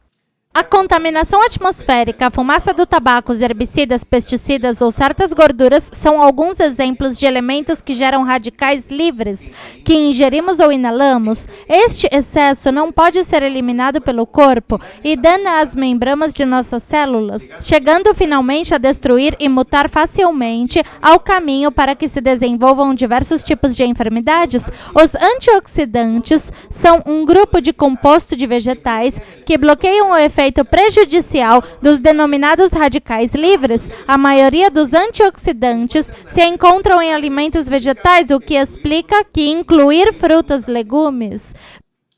A contaminação atmosférica, a fumaça do tabaco, os herbicidas, pesticidas ou certas gorduras são alguns exemplos de elementos que geram radicais livres que ingerimos ou inalamos. Este excesso não pode ser eliminado pelo corpo e dana as membranas de nossas células, chegando finalmente a destruir e mutar facilmente ao caminho para que se desenvolvam diversos tipos de enfermidades. Os antioxidantes são um grupo de composto de vegetais que bloqueiam o efeito prejudicial dos denominados radicais livres. A maioria dos antioxidantes se encontram em alimentos vegetais, o que explica que incluir frutas, legumes,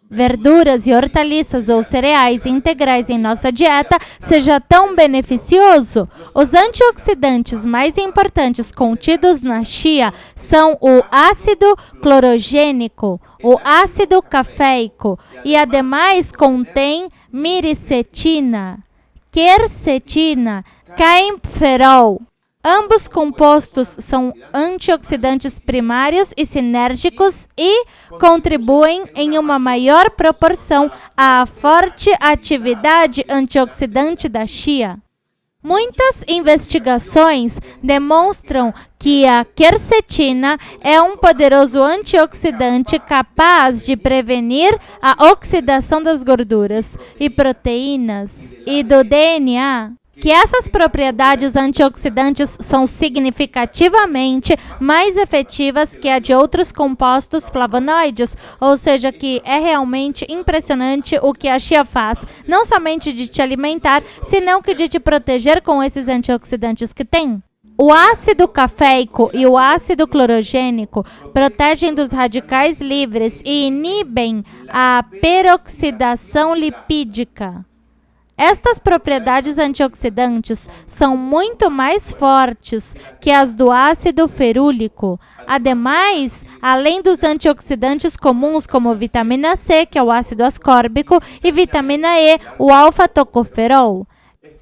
verduras e hortaliças ou cereais integrais em nossa dieta seja tão beneficioso. Os antioxidantes mais importantes contidos na chia são o ácido clorogênico, o ácido cafeico e ademais contém miricetina, quercetina, caemferol. Ambos compostos são antioxidantes primários e sinérgicos e contribuem em uma maior proporção à forte atividade antioxidante da chia. Muitas investigações demonstram que a quercetina é um poderoso antioxidante capaz de prevenir a oxidação das gorduras e proteínas e do DNA. Que essas propriedades antioxidantes são significativamente mais efetivas que a de outros compostos flavonoides, ou seja, que é realmente impressionante o que a chia faz, não somente de te alimentar, senão que de te proteger com esses antioxidantes que tem. O ácido cafeico e o ácido clorogênico protegem dos radicais livres e inibem a peroxidação lipídica. Estas propriedades antioxidantes são muito mais fortes que as do ácido ferúlico. Ademais, além dos antioxidantes comuns como vitamina C, que é o ácido ascórbico, e vitamina E, o alfa-tocoferol.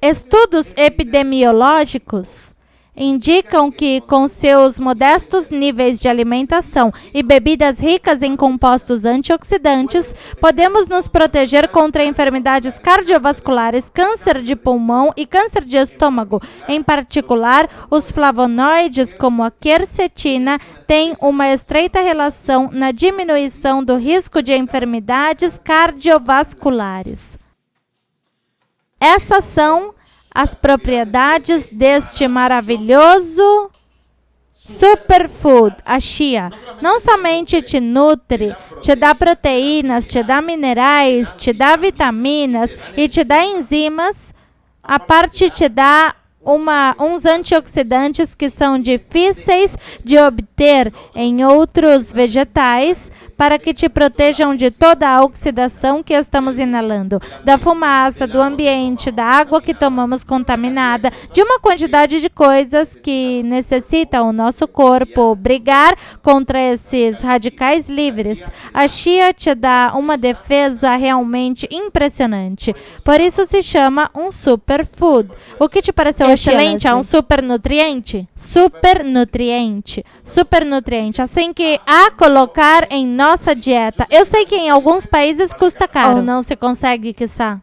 Estudos epidemiológicos indicam que, com seus modestos níveis de alimentação e bebidas ricas em compostos antioxidantes, podemos nos proteger contra enfermidades cardiovasculares, câncer de pulmão e câncer de estômago. Em particular, os flavonoides, como a quercetina, têm uma estreita relação na diminuição do risco de enfermidades cardiovasculares. Essas são as propriedades deste maravilhoso superfood, a chia. Não somente te nutre, te dá proteínas, te dá minerais, te dá vitaminas e te dá enzimas, a parte te dá uns antioxidantes que são difíceis de obter em outros vegetais para que te protejam de toda a oxidação que estamos inalando, da fumaça, do ambiente, da água que tomamos contaminada, de uma quantidade de coisas que necessita o nosso corpo brigar contra esses radicais livres. A chia te dá uma defesa realmente impressionante. Por isso se chama um superfood. O que te pareceu excelente? É um supernutriente? Supernutriente. Supernutriente. Assim que a colocar em nossa dieta. Eu sei que em alguns países custa caro. Ou não se consegue, quiçá.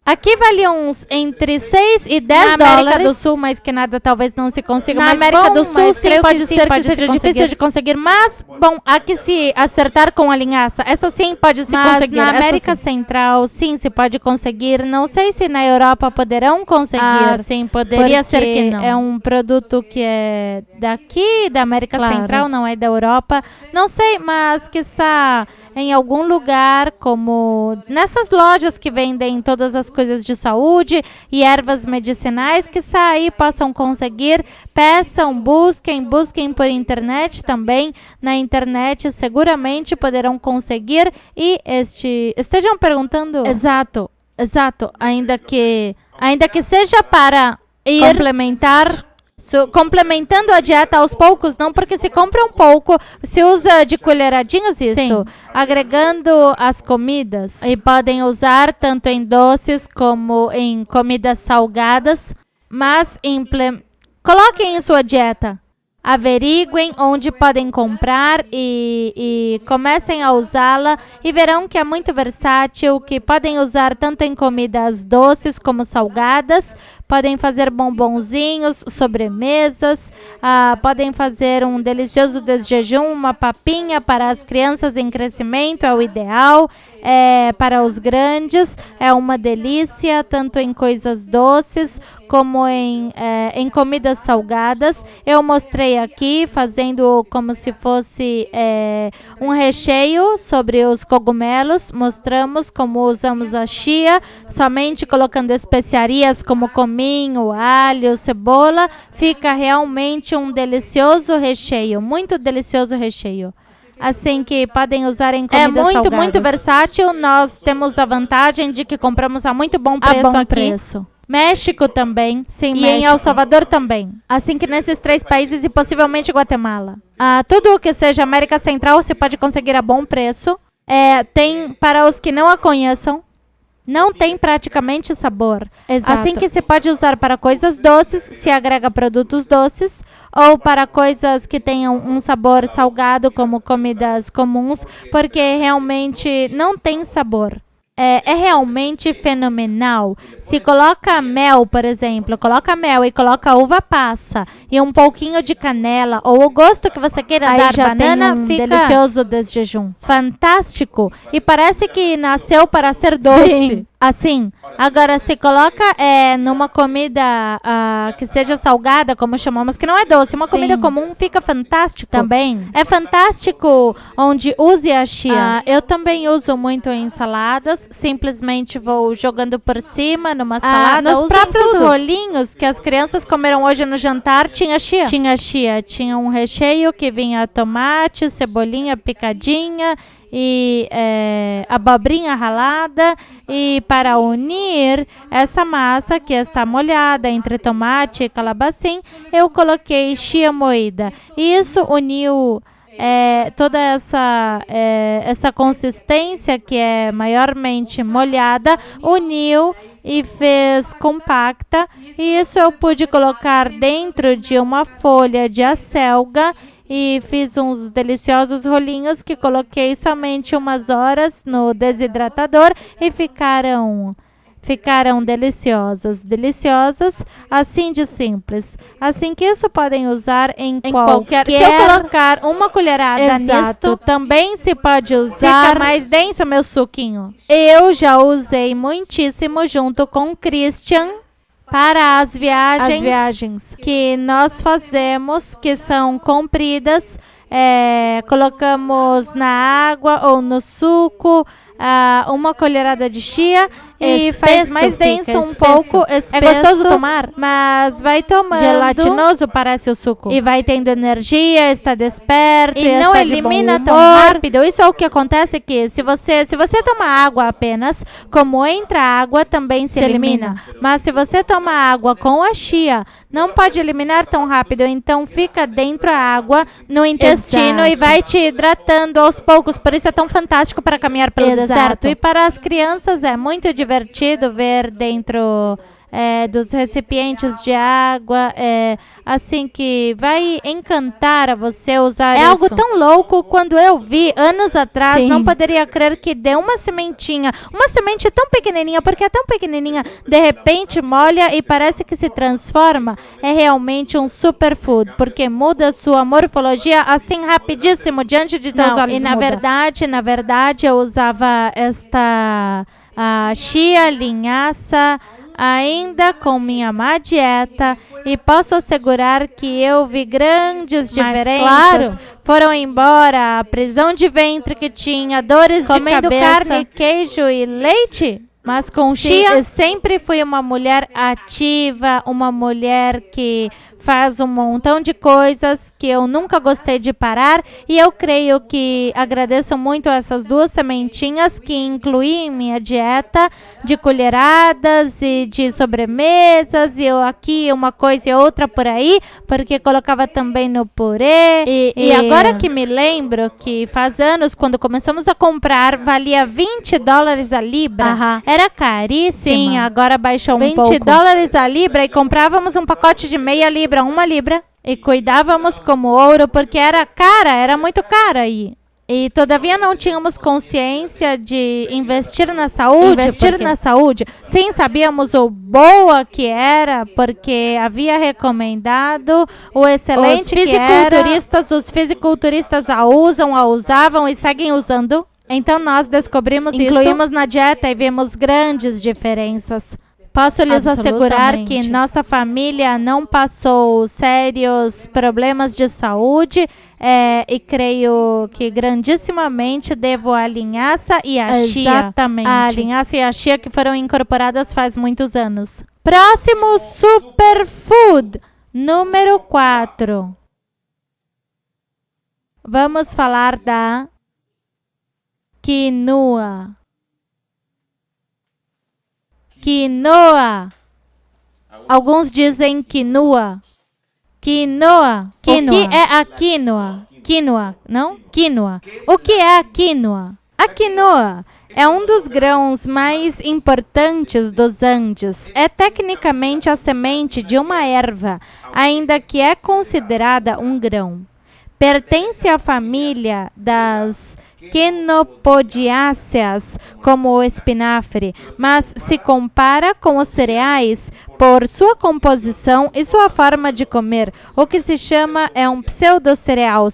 Aqui vale uns entre 6 e 10 dólares. Na América do Sul, mas que nada talvez não se consiga. Na América do Sul, sim, pode ser que seja difícil de conseguir. Mas, bom, aqui se acertar com a linhaça, essa sim pode se conseguir. Na América Central, sim, se pode conseguir. Não sei se na Europa poderão conseguir. Ah, sim, poderia ser que não. É um produto que é daqui, da América Central, não é da Europa. Não sei, mas quiçá em algum lugar, como nessas lojas que vendem todas as coisas de saúde e ervas medicinais, que aí possam conseguir, peçam, busquem por internet também. Na internet seguramente poderão conseguir e estejam perguntando. Exato. Ainda que seja para ir complementar. Complementando a dieta aos poucos, não, porque se compra um pouco, se usa de colheradinhas isso, sim, agregando as comidas. E podem usar tanto em doces como em comidas salgadas, mas coloquem em sua dieta. Averiguem onde podem comprar e comecem a usá-la e verão que é muito versátil, que podem usar tanto em comidas doces como salgadas, podem fazer bombonzinhos, sobremesas, podem fazer um delicioso desjejum, uma papinha para as crianças em crescimento, é o ideal. Para os grandes, é uma delícia, tanto em coisas doces como em comidas salgadas. Eu mostrei aqui, fazendo como se fosse um recheio sobre os cogumelos. Mostramos como usamos a chia, somente colocando especiarias como cominho, alho, cebola. Fica realmente um delicioso recheio, muito delicioso recheio. Assim que podem usar em comidas salgadas. Muito versátil. Nós temos a vantagem de que compramos a muito bom preço aqui. México também. Sim, e México. Em El Salvador também. Assim que nesses 3 países e possivelmente Guatemala. Tudo o que seja América Central você pode conseguir a bom preço. Tem para os que não a conheçam. Não tem praticamente sabor. Exato. Assim que se pode usar para coisas doces, se agrega produtos doces, ou para coisas que tenham um sabor salgado, como comidas comuns, porque realmente não tem sabor. É realmente fenomenal. Se coloca mel, por exemplo, coloca mel e coloca uva passa e um pouquinho de canela ou o gosto que você queira dar, banana, fica delicioso desse jejum. Fantástico. E parece que nasceu para ser doce. Sim. Assim, agora se coloca numa comida que seja salgada, como chamamos, que não é doce, uma comida comum, fica fantástico. Também. É fantástico onde use a chia. Eu também uso muito em saladas, simplesmente vou jogando por cima numa salada. Nos próprios rolinhos que as crianças comeram hoje no jantar, tinha chia. Tinha um recheio que vinha tomate, cebolinha picadinha e abobrinha ralada, e para unir essa massa que está molhada entre tomate e calabacim, eu coloquei chia moída. E isso uniu toda essa consistência que é maiormente molhada, uniu e fez compacta, e isso eu pude colocar dentro de uma folha de acelga e fiz uns deliciosos rolinhos que coloquei somente umas horas no desidratador e ficaram deliciosas, assim de simples. Assim que isso podem usar em qualquer... Se eu colocar uma colherada nisto, também se pode usar. Fica mais denso meu suquinho. Eu já usei muitíssimo junto com o Christian para as viagens que nós fazemos, que são compridas. Colocamos na água ou no suco uma colherada de chia e faz mais denso um pouco, espesso. É gostoso tomar, mas vai tomando. Gelatinoso parece o suco. E vai tendo energia, está desperto e não elimina tão rápido. Isso é o que acontece aqui. Se você tomar água apenas, como entra água, também se elimina. Mas se você tomar água com a chia, não pode eliminar tão rápido. Então fica dentro a água no intestino e vai te hidratando aos poucos. Por isso é tão fantástico para caminhar pelo deserto. E para as crianças é muito divertido ver dentro dos recipientes de água, assim que vai encantar a você usar isso. É algo tão louco. Quando eu vi anos atrás, não poderia crer que deu uma sementinha, uma semente tão pequenininha, porque é tão pequenininha, de repente molha e parece que se transforma. É realmente um superfood, porque muda sua morfologia assim rapidíssimo diante de teus olhos. E na verdade eu usava esta chia, linhaça, ainda com minha má dieta, e posso assegurar que eu vi grandes diferenças. Claro, foram embora a prisão de ventre que tinha, dores de cabeça, comendo carne, queijo e leite. Mas com chia, eu sempre fui uma mulher ativa, uma mulher que faz um montão de coisas que eu nunca gostei de parar, e eu creio que agradeço muito essas 2 sementinhas que incluí em minha dieta de colheradas e de sobremesas, e eu aqui uma coisa e outra por aí, porque colocava também no purê. E agora que me lembro que faz anos, quando começamos a comprar, valia $20 a libra. Era caríssima. Sim, agora baixou um pouco. $20 a libra, e comprávamos um pacote de meia libra, 1 libra. E cuidávamos como ouro porque era cara, era muito cara. E todavia não tínhamos consciência de investir na saúde. Sim, sabíamos o boa que era, porque havia recomendado o excelente que era. Os fisiculturistas a usavam e seguem usando. Então nós descobrimos isso, incluímos na dieta e vimos grandes diferenças. Posso lhes assegurar que nossa família não passou sérios problemas de saúde e creio que grandissimamente devo a linhaça e a chia. Exatamente. A linhaça e a chia que foram incorporadas faz muitos anos. Próximo superfood, número 4. Vamos falar da quinoa. Quinoa. Alguns dizem quinoa. Quinoa. O que é a quinoa? Quinoa, não? Quinoa. O que é a quinoa? A quinoa é um dos grãos mais importantes dos Andes. É tecnicamente a semente de uma erva, ainda que é considerada um grão. Pertence à família das quinopodiáceas, como o espinafre, mas se compara com os cereais por sua composição e sua forma de comer. O que se chama é um pseudo-cereal,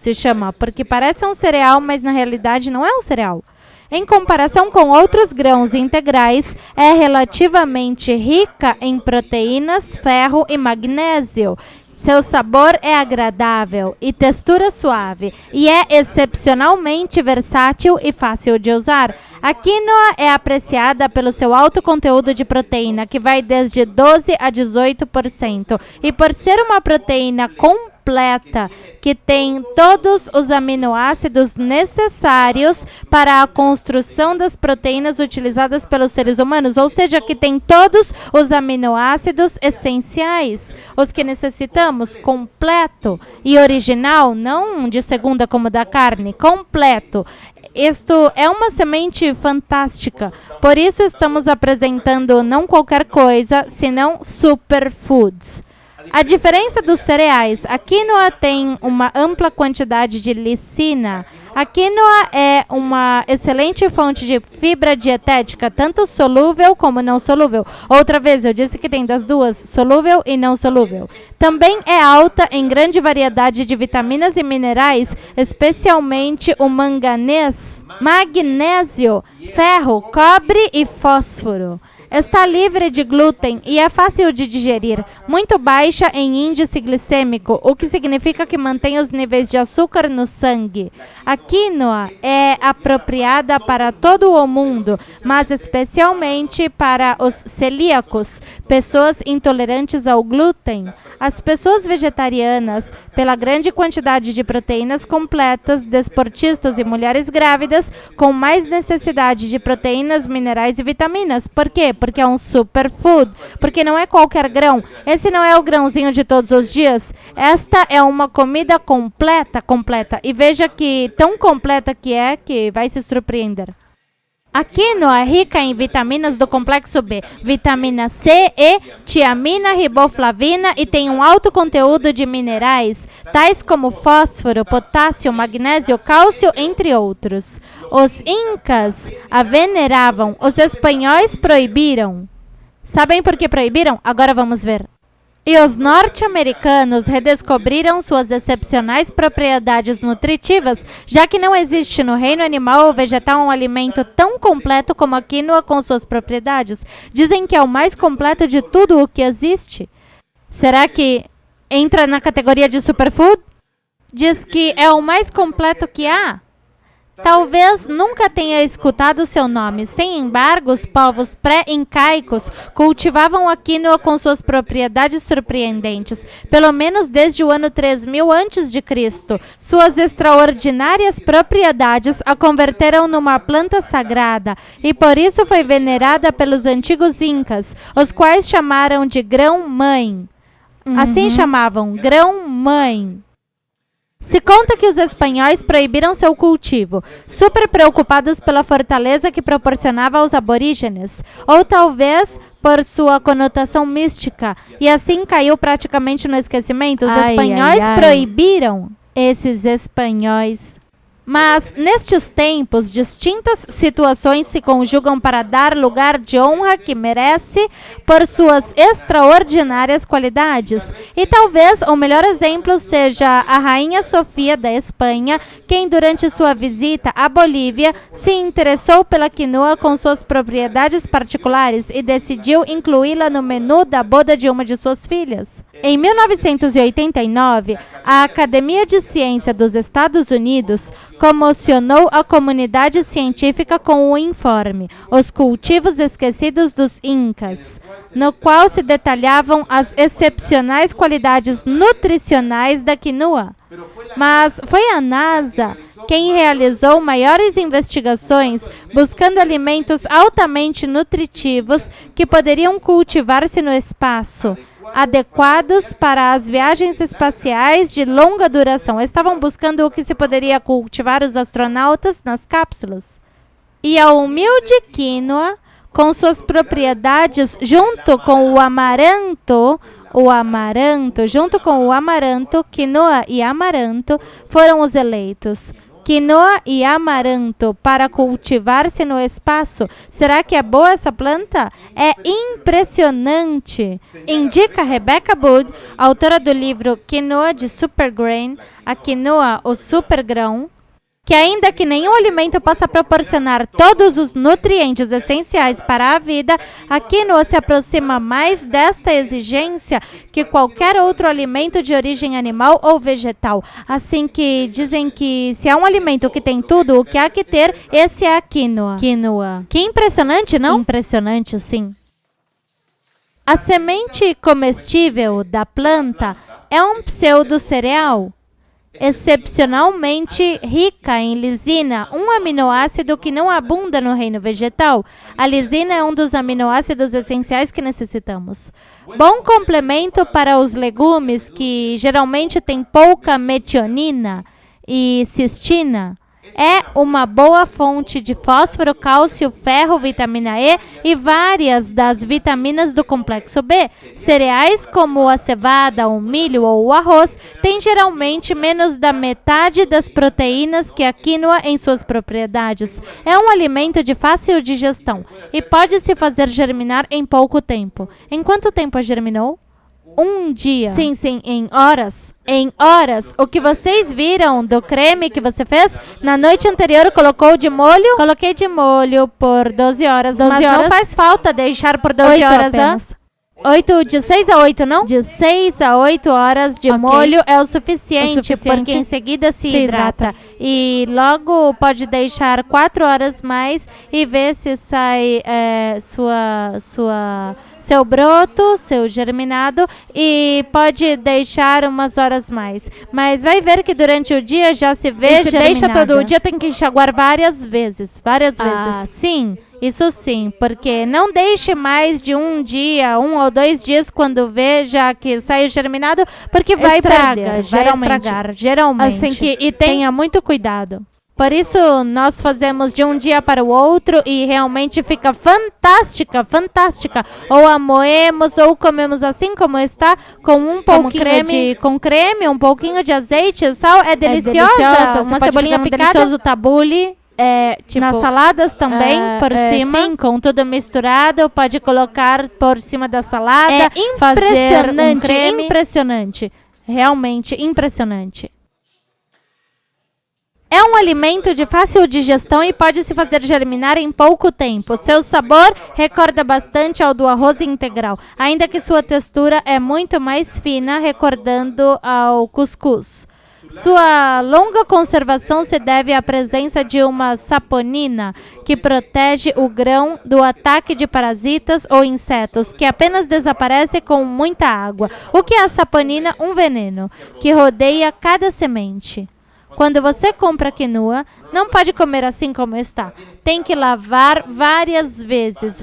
porque parece um cereal, mas na realidade não é um cereal. Em comparação com outros grãos integrais, é relativamente rica em proteínas, ferro e magnésio. Seu sabor é agradável e textura suave, e é excepcionalmente versátil e fácil de usar. A quinoa é apreciada pelo seu alto conteúdo de proteína, que vai desde 12% a 18%, e por ser uma proteína completa, que tem todos os aminoácidos necessários para a construção das proteínas utilizadas pelos seres humanos, ou seja, que tem todos os aminoácidos essenciais, os que necessitamos, completo e original, não de segunda como da carne, completo. Isto é uma semente fantástica, por isso estamos apresentando não qualquer coisa, senão superfoods. A diferença dos cereais, a quinoa tem uma ampla quantidade de lisina. A quinoa é uma excelente fonte de fibra dietética, tanto solúvel como não solúvel. Outra vez, eu disse que tem das duas, solúvel e não solúvel. Também é alta em grande variedade de vitaminas e minerais, especialmente o manganês, magnésio, ferro, cobre e fósforo. Está livre de glúten e é fácil de digerir, muito baixa em índice glicêmico, o que significa que mantém os níveis de açúcar no sangue. A quinoa é apropriada para todo o mundo, mas especialmente para os celíacos, pessoas intolerantes ao glúten. As pessoas vegetarianas, pela grande quantidade de proteínas completas, desportistas e mulheres grávidas, com mais necessidade de proteínas, minerais e vitaminas. Por quê? Porque é um superfood, porque não é qualquer grão. Esse não é o grãozinho de todos os dias. Esta é uma comida completa. E veja que tão completa que é que vai se surpreender. A quinoa é rica em vitaminas do complexo B, vitamina C, E, tiamina, riboflavina e tem um alto conteúdo de minerais, tais como fósforo, potássio, magnésio, cálcio, entre outros. Os incas a veneravam, os espanhóis proibiram. Sabem por que proibiram? Agora vamos ver. E os norte-americanos redescobriram suas excepcionais propriedades nutritivas, já que não existe no reino animal ou vegetal um alimento tão completo como a quinoa com suas propriedades. Dizem que é o mais completo de tudo o que existe. Será que entra na categoria de superfood? Diz que é o mais completo que há. Talvez nunca tenha escutado seu nome. Sem embargo, os povos pré-incaicos cultivavam a quinoa com suas propriedades surpreendentes, pelo menos desde o ano 3000 a.C. Suas extraordinárias propriedades a converteram numa planta sagrada e por isso foi venerada pelos antigos incas, os quais chamaram de grão-mãe. Assim chamavam, grão-mãe. Se conta que os espanhóis proibiram seu cultivo, super preocupados pela fortaleza que proporcionava aos aborígenes, ou talvez por sua conotação mística, e assim caiu praticamente no esquecimento. Os espanhóis proibiram esses espanhóis. Mas, nestes tempos, distintas situações se conjugam para dar lugar de honra que merece por suas extraordinárias qualidades. E talvez o melhor exemplo seja a Rainha Sofia da Espanha, quem durante sua visita à Bolívia se interessou pela quinoa com suas propriedades particulares e decidiu incluí-la no menu da boda de uma de suas filhas. Em 1989, a Academia de Ciência dos Estados Unidos comocionou a comunidade científica com o informe Os Cultivos Esquecidos dos Incas, no qual se detalhavam as excepcionais qualidades nutricionais da quinoa. Mas foi a NASA quem realizou maiores investigações buscando alimentos altamente nutritivos que poderiam cultivar-se no espaço, adequados para as viagens espaciais de longa duração. Estavam buscando o que se poderia cultivar os astronautas nas cápsulas. E a humilde quinoa, com suas propriedades, junto com o amaranto, quinoa e amaranto foram os eleitos. Quinoa e amaranto para cultivar-se no espaço. Será que é boa essa planta? É impressionante, indica Rebecca Wood, autora do livro Quinoa de Supergrain, a quinoa, o supergrão, que ainda que nenhum alimento possa proporcionar todos os nutrientes essenciais para a vida, a quinoa se aproxima mais desta exigência que qualquer outro alimento de origem animal ou vegetal. Assim que dizem que se há um alimento que tem tudo o que há que ter, esse é a quinoa. Que impressionante, não? Impressionante, sim. A semente comestível da planta é um pseudo-cereal excepcionalmente rica em lisina, um aminoácido que não abunda no reino vegetal. A lisina é um dos aminoácidos essenciais que necessitamos. Bom complemento para os legumes, que geralmente têm pouca metionina e cistina. É uma boa fonte de fósforo, cálcio, ferro, vitamina E e várias das vitaminas do complexo B. Cereais como a cevada, o milho ou o arroz têm geralmente menos da metade das proteínas que a quinoa em suas propriedades. É um alimento de fácil digestão e pode se fazer germinar em pouco tempo. Em quanto tempo germinou? Um dia. Sim, em horas. Em horas. O que vocês viram do creme que você fez, na noite anterior colocou de molho? Coloquei de molho por 12 horas. 12 horas? Não faz falta deixar por 12 horas antes. 8, de 6 a 8, não? De 6 a 8 horas de molho é o suficiente, porque em seguida se hidrata. E logo pode deixar 4 horas mais e ver se sai seu broto, seu germinado, e pode deixar umas horas mais. Mas vai ver que durante o dia já se vê germinado. Se deixa todo o dia, tem que enxaguar várias vezes. Sim. Isso sim, porque não deixe mais de um dia, 1 ou 2 dias quando veja que sai germinado, porque vai estragar, geralmente. Assim que, tenha muito cuidado. Por isso, nós fazemos de um dia para o outro e realmente fica fantástica. Ou a moemos ou comemos assim como está, com um pouquinho com creme, um pouquinho de azeite, sal. É deliciosa. Uma cebolinha picada. Delicioso tabule. Nas saladas também, por cima. Sim, com tudo misturado. Pode colocar por cima da salada. É impressionante. Realmente impressionante. É um alimento de fácil digestão e pode se fazer germinar em pouco tempo. Seu sabor recorda bastante ao do arroz integral, ainda que sua textura é muito mais fina, recordando ao cuscuz. Sua longa conservação se deve à presença de uma saponina, que protege o grão do ataque de parasitas ou insetos, que apenas desaparece com muita água. O que é a saponina? Um veneno que rodeia cada semente. Quando você compra quinoa, não pode comer assim como está. Tem que lavar várias vezes.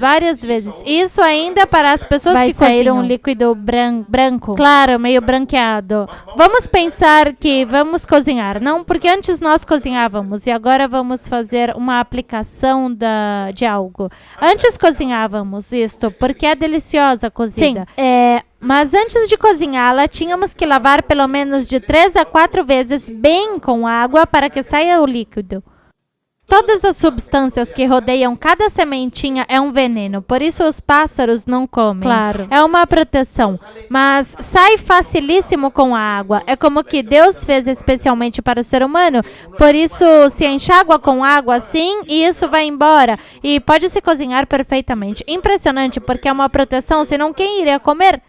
Isso ainda para as pessoas que cozinham. Um líquido branco. Claro, meio branqueado. Vamos pensar que vamos cozinhar. Não, porque antes nós cozinhávamos e agora vamos fazer uma aplicação de algo. Antes cozinhávamos isto, porque é deliciosa a cozida. Sim, mas antes de cozinhá-la, tínhamos que lavar pelo menos de 3 a 4 vezes bem com água para que saia o líquido. Todas as substâncias que rodeiam cada sementinha é um veneno, por isso os pássaros não comem. Claro. É uma proteção, mas sai facilíssimo com a água. É como que Deus fez especialmente para o ser humano, por isso se enxágua com água assim e isso vai embora. E pode se cozinhar perfeitamente. Impressionante, porque é uma proteção, senão quem iria comer?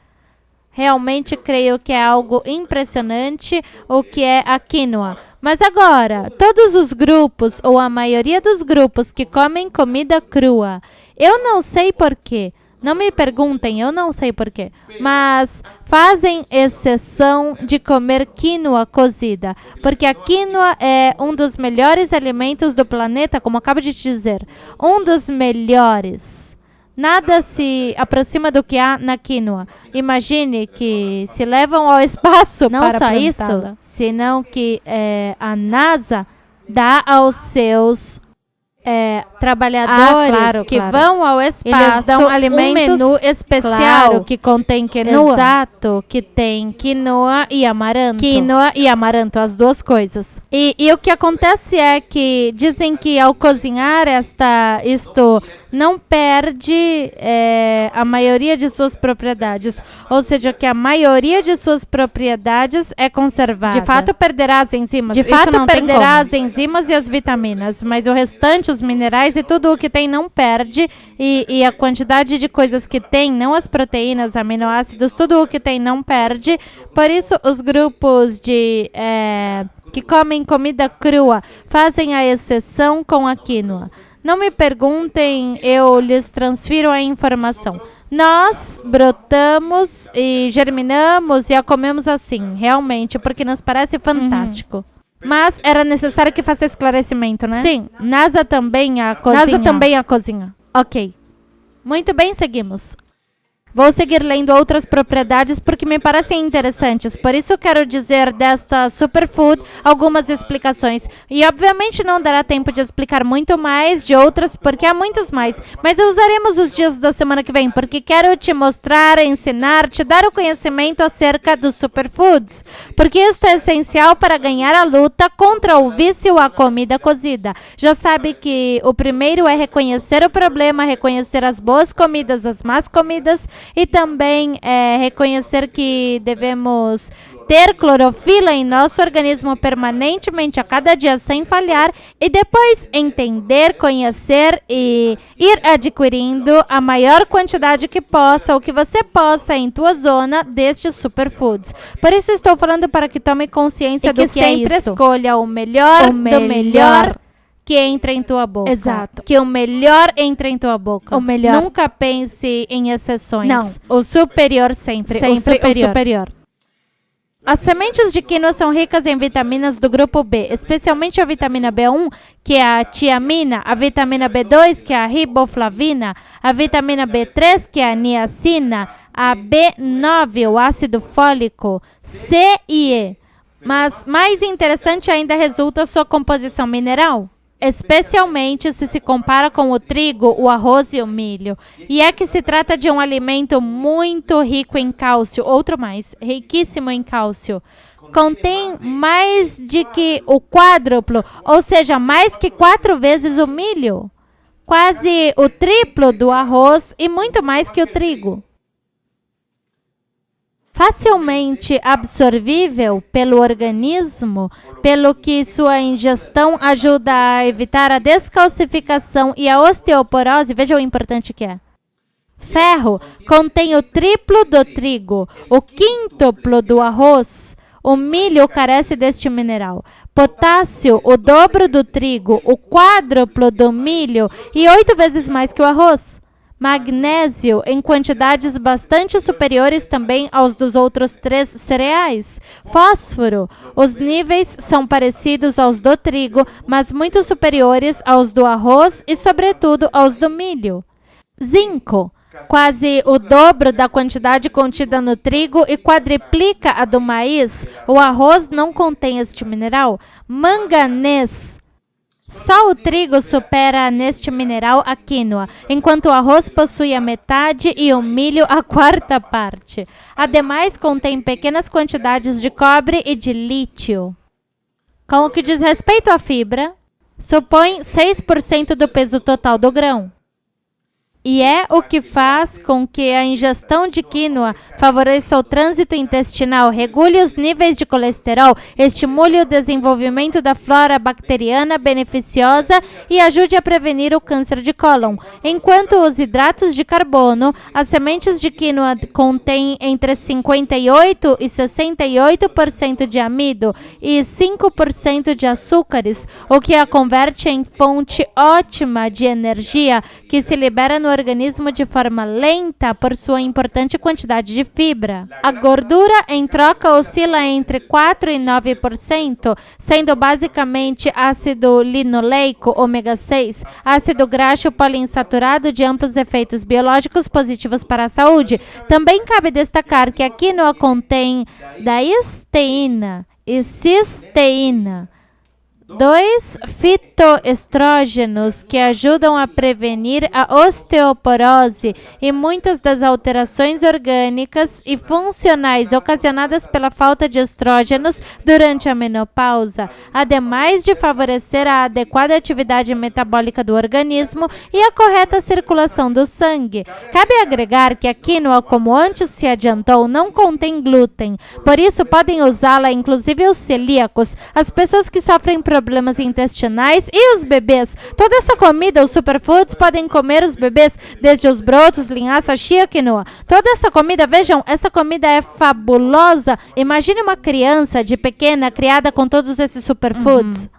Realmente creio que é algo impressionante o que é a quinoa. Mas agora, todos os grupos, ou a maioria dos grupos que comem comida crua, eu não sei porquê. Não me perguntem, eu não sei porquê. Mas fazem exceção de comer quinoa cozida. Porque a quinoa é um dos melhores alimentos do planeta, como acabo de te dizer. Um dos melhores. Nada se aproxima do que há na quinoa. Imagine que se levam ao espaço não para só isso, senão que a NASA dá aos seus trabalhadores que vão ao espaço, eles dão alimentos, um menu especial que contém quinoa. Exato, que tem quinoa e amaranto. Quinoa e amaranto, as duas coisas. E o que acontece é que dizem que ao cozinhar isto não perde a maioria de suas propriedades. Ou seja, que a maioria de suas propriedades é conservada. De fato, perderá as enzimas. De fato, perderá as enzimas e as vitaminas. Mas o restante, os minerais e tudo o que tem não perde. E a quantidade de coisas que tem, não as proteínas, aminoácidos, tudo o que tem não perde. Por isso, os grupos que comem comida crua fazem a exceção com a quinoa. Não me perguntem, eu lhes transfiro a informação. Nós brotamos e germinamos e a comemos assim, realmente, porque nos parece fantástico. Mas era necessário que faça esclarecimento, né? Sim, NASA também a cozinha. Ok. Muito bem, seguimos. Vou seguir lendo outras propriedades porque me parecem interessantes. Por isso quero dizer desta superfood algumas explicações. E obviamente não dará tempo de explicar muito mais de outras, porque há muitas mais. Mas usaremos os dias da semana que vem, porque quero te mostrar, ensinar, te dar o conhecimento acerca dos superfoods. Porque isso é essencial para ganhar a luta contra o vício à comida cozida. Já sabe que o primeiro é reconhecer o problema, reconhecer as boas comidas, as más comidas, e também reconhecer que devemos ter clorofila em nosso organismo permanentemente a cada dia sem falhar e depois entender, conhecer e ir adquirindo a maior quantidade que possa, o que você possa em tua zona destes superfoods. Por isso estou falando para que tome consciência do que é isso. Sempre escolha o melhor do melhor que entra em tua boca. Exato. Que o melhor entra em tua boca. O melhor. Nunca pense em exceções. Não. O superior sempre. Sempre o superior. As sementes de quinoa são ricas em vitaminas do grupo B, especialmente a vitamina B1, que é a tiamina, a vitamina B2, que é a riboflavina, a vitamina B3, que é a niacina, a B9, o ácido fólico, C e E. Mas mais interessante ainda resulta sua composição mineral. Especialmente se compara com o trigo, o arroz e o milho. E é que se trata de um alimento muito rico em cálcio, outro mais, riquíssimo em cálcio. Contém mais de que o quádruplo, ou seja, mais que 4 vezes o milho. Quase o triplo do arroz e muito mais que o trigo. Facilmente absorvível pelo organismo, pelo que sua ingestão ajuda a evitar a descalcificação e a osteoporose. Veja o importante que é. Ferro contém o triplo do trigo, o quíntuplo do arroz. O milho carece deste mineral. Potássio, o dobro do trigo, o quádruplo do milho e 8 vezes mais que o arroz. Magnésio em quantidades bastante superiores também aos dos outros 3 cereais. Fósforo. Os níveis são parecidos aos do trigo, mas muito superiores aos do arroz e, sobretudo, aos do milho. Zinco. Quase o dobro da quantidade contida no trigo e quadriplica a do maíz. O arroz não contém este mineral. Manganês. Só o trigo supera neste mineral a quinoa, enquanto o arroz possui a metade e o milho a quarta parte. Ademais, contém pequenas quantidades de cobre e de lítio. Com o que diz respeito à fibra, supõe 6% do peso total do grão. E é o que faz com que a ingestão de quinoa favoreça o trânsito intestinal, regule os níveis de colesterol, estimule o desenvolvimento da flora bacteriana beneficiosa e ajude a prevenir o câncer de cólon. Enquanto os hidratos de carbono, as sementes de quinoa contêm entre 58% e 68% de amido e 5% de açúcares, o que a converte em fonte ótima de energia que se libera no organismo de forma lenta por sua importante quantidade de fibra. A gordura, em troca, oscila entre 4% e 9%, sendo basicamente ácido linoleico, ômega 6, ácido graxo poliinsaturado de amplos efeitos biológicos positivos para a saúde. Também cabe destacar que a quinoa contém daísteína e cisteína, 2 fitoestrógenos que ajudam a prevenir a osteoporose e muitas das alterações orgânicas e funcionais ocasionadas pela falta de estrógenos durante a menopausa, ademais de favorecer a adequada atividade metabólica do organismo e a correta circulação do sangue. Cabe agregar que a quinoa, como antes se adiantou, não contém glúten, por isso podem usá-la inclusive os celíacos, as pessoas que sofrem problemas intestinais e os bebês. Toda essa comida, os superfoods, podem comer os bebês, desde os brotos, linhaça, chia, quinoa. Toda essa comida, vejam, essa comida é fabulosa. Imagine uma criança de pequena criada com todos esses superfoods.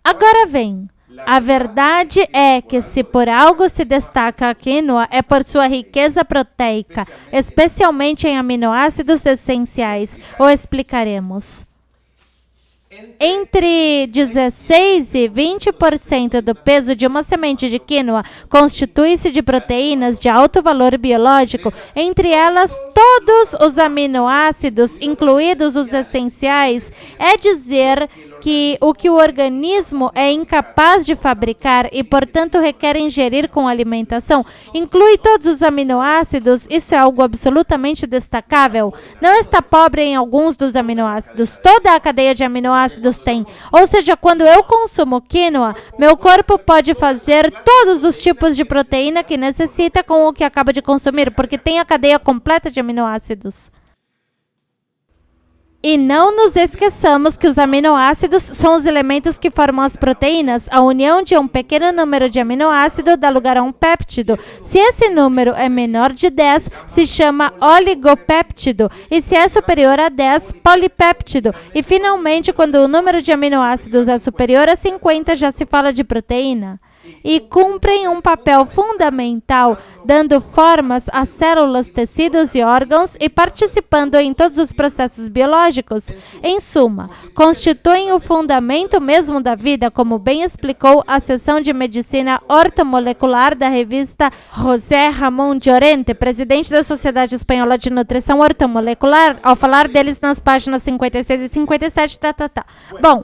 Agora vem. A verdade é que se por algo se destaca a quinoa é por sua riqueza proteica, especialmente em aminoácidos essenciais. O explicaremos. Entre 16% e 20% do peso de uma semente de quinoa constitui-se de proteínas de alto valor biológico, entre elas todos os aminoácidos, incluídos os essenciais, é dizer que o organismo é incapaz de fabricar e, portanto, requer ingerir com alimentação, inclui todos os aminoácidos. Isso é algo absolutamente destacável. Não está pobre em alguns dos aminoácidos. Toda a cadeia de aminoácidos tem. Ou seja, quando eu consumo quinoa, meu corpo pode fazer todos os tipos de proteína que necessita com o que acaba de consumir, porque tem a cadeia completa de aminoácidos. E não nos esqueçamos que os aminoácidos são os elementos que formam as proteínas. A união de um pequeno número de aminoácidos dá lugar a um péptido. Se esse número é menor de 10, se chama oligopéptido. E se é superior a 10, polipéptido. E finalmente, quando o número de aminoácidos é superior a 50, já se fala de proteína. E cumprem um papel fundamental, dando formas a células, tecidos e órgãos e participando em todos os processos biológicos. Em suma, constituem o fundamento mesmo da vida, como bem explicou a seção de medicina ortomolecular da revista José Ramón Llorente, presidente da Sociedade Espanhola de Nutrição Ortomolecular, ao falar deles nas páginas 56 e 57. Bom,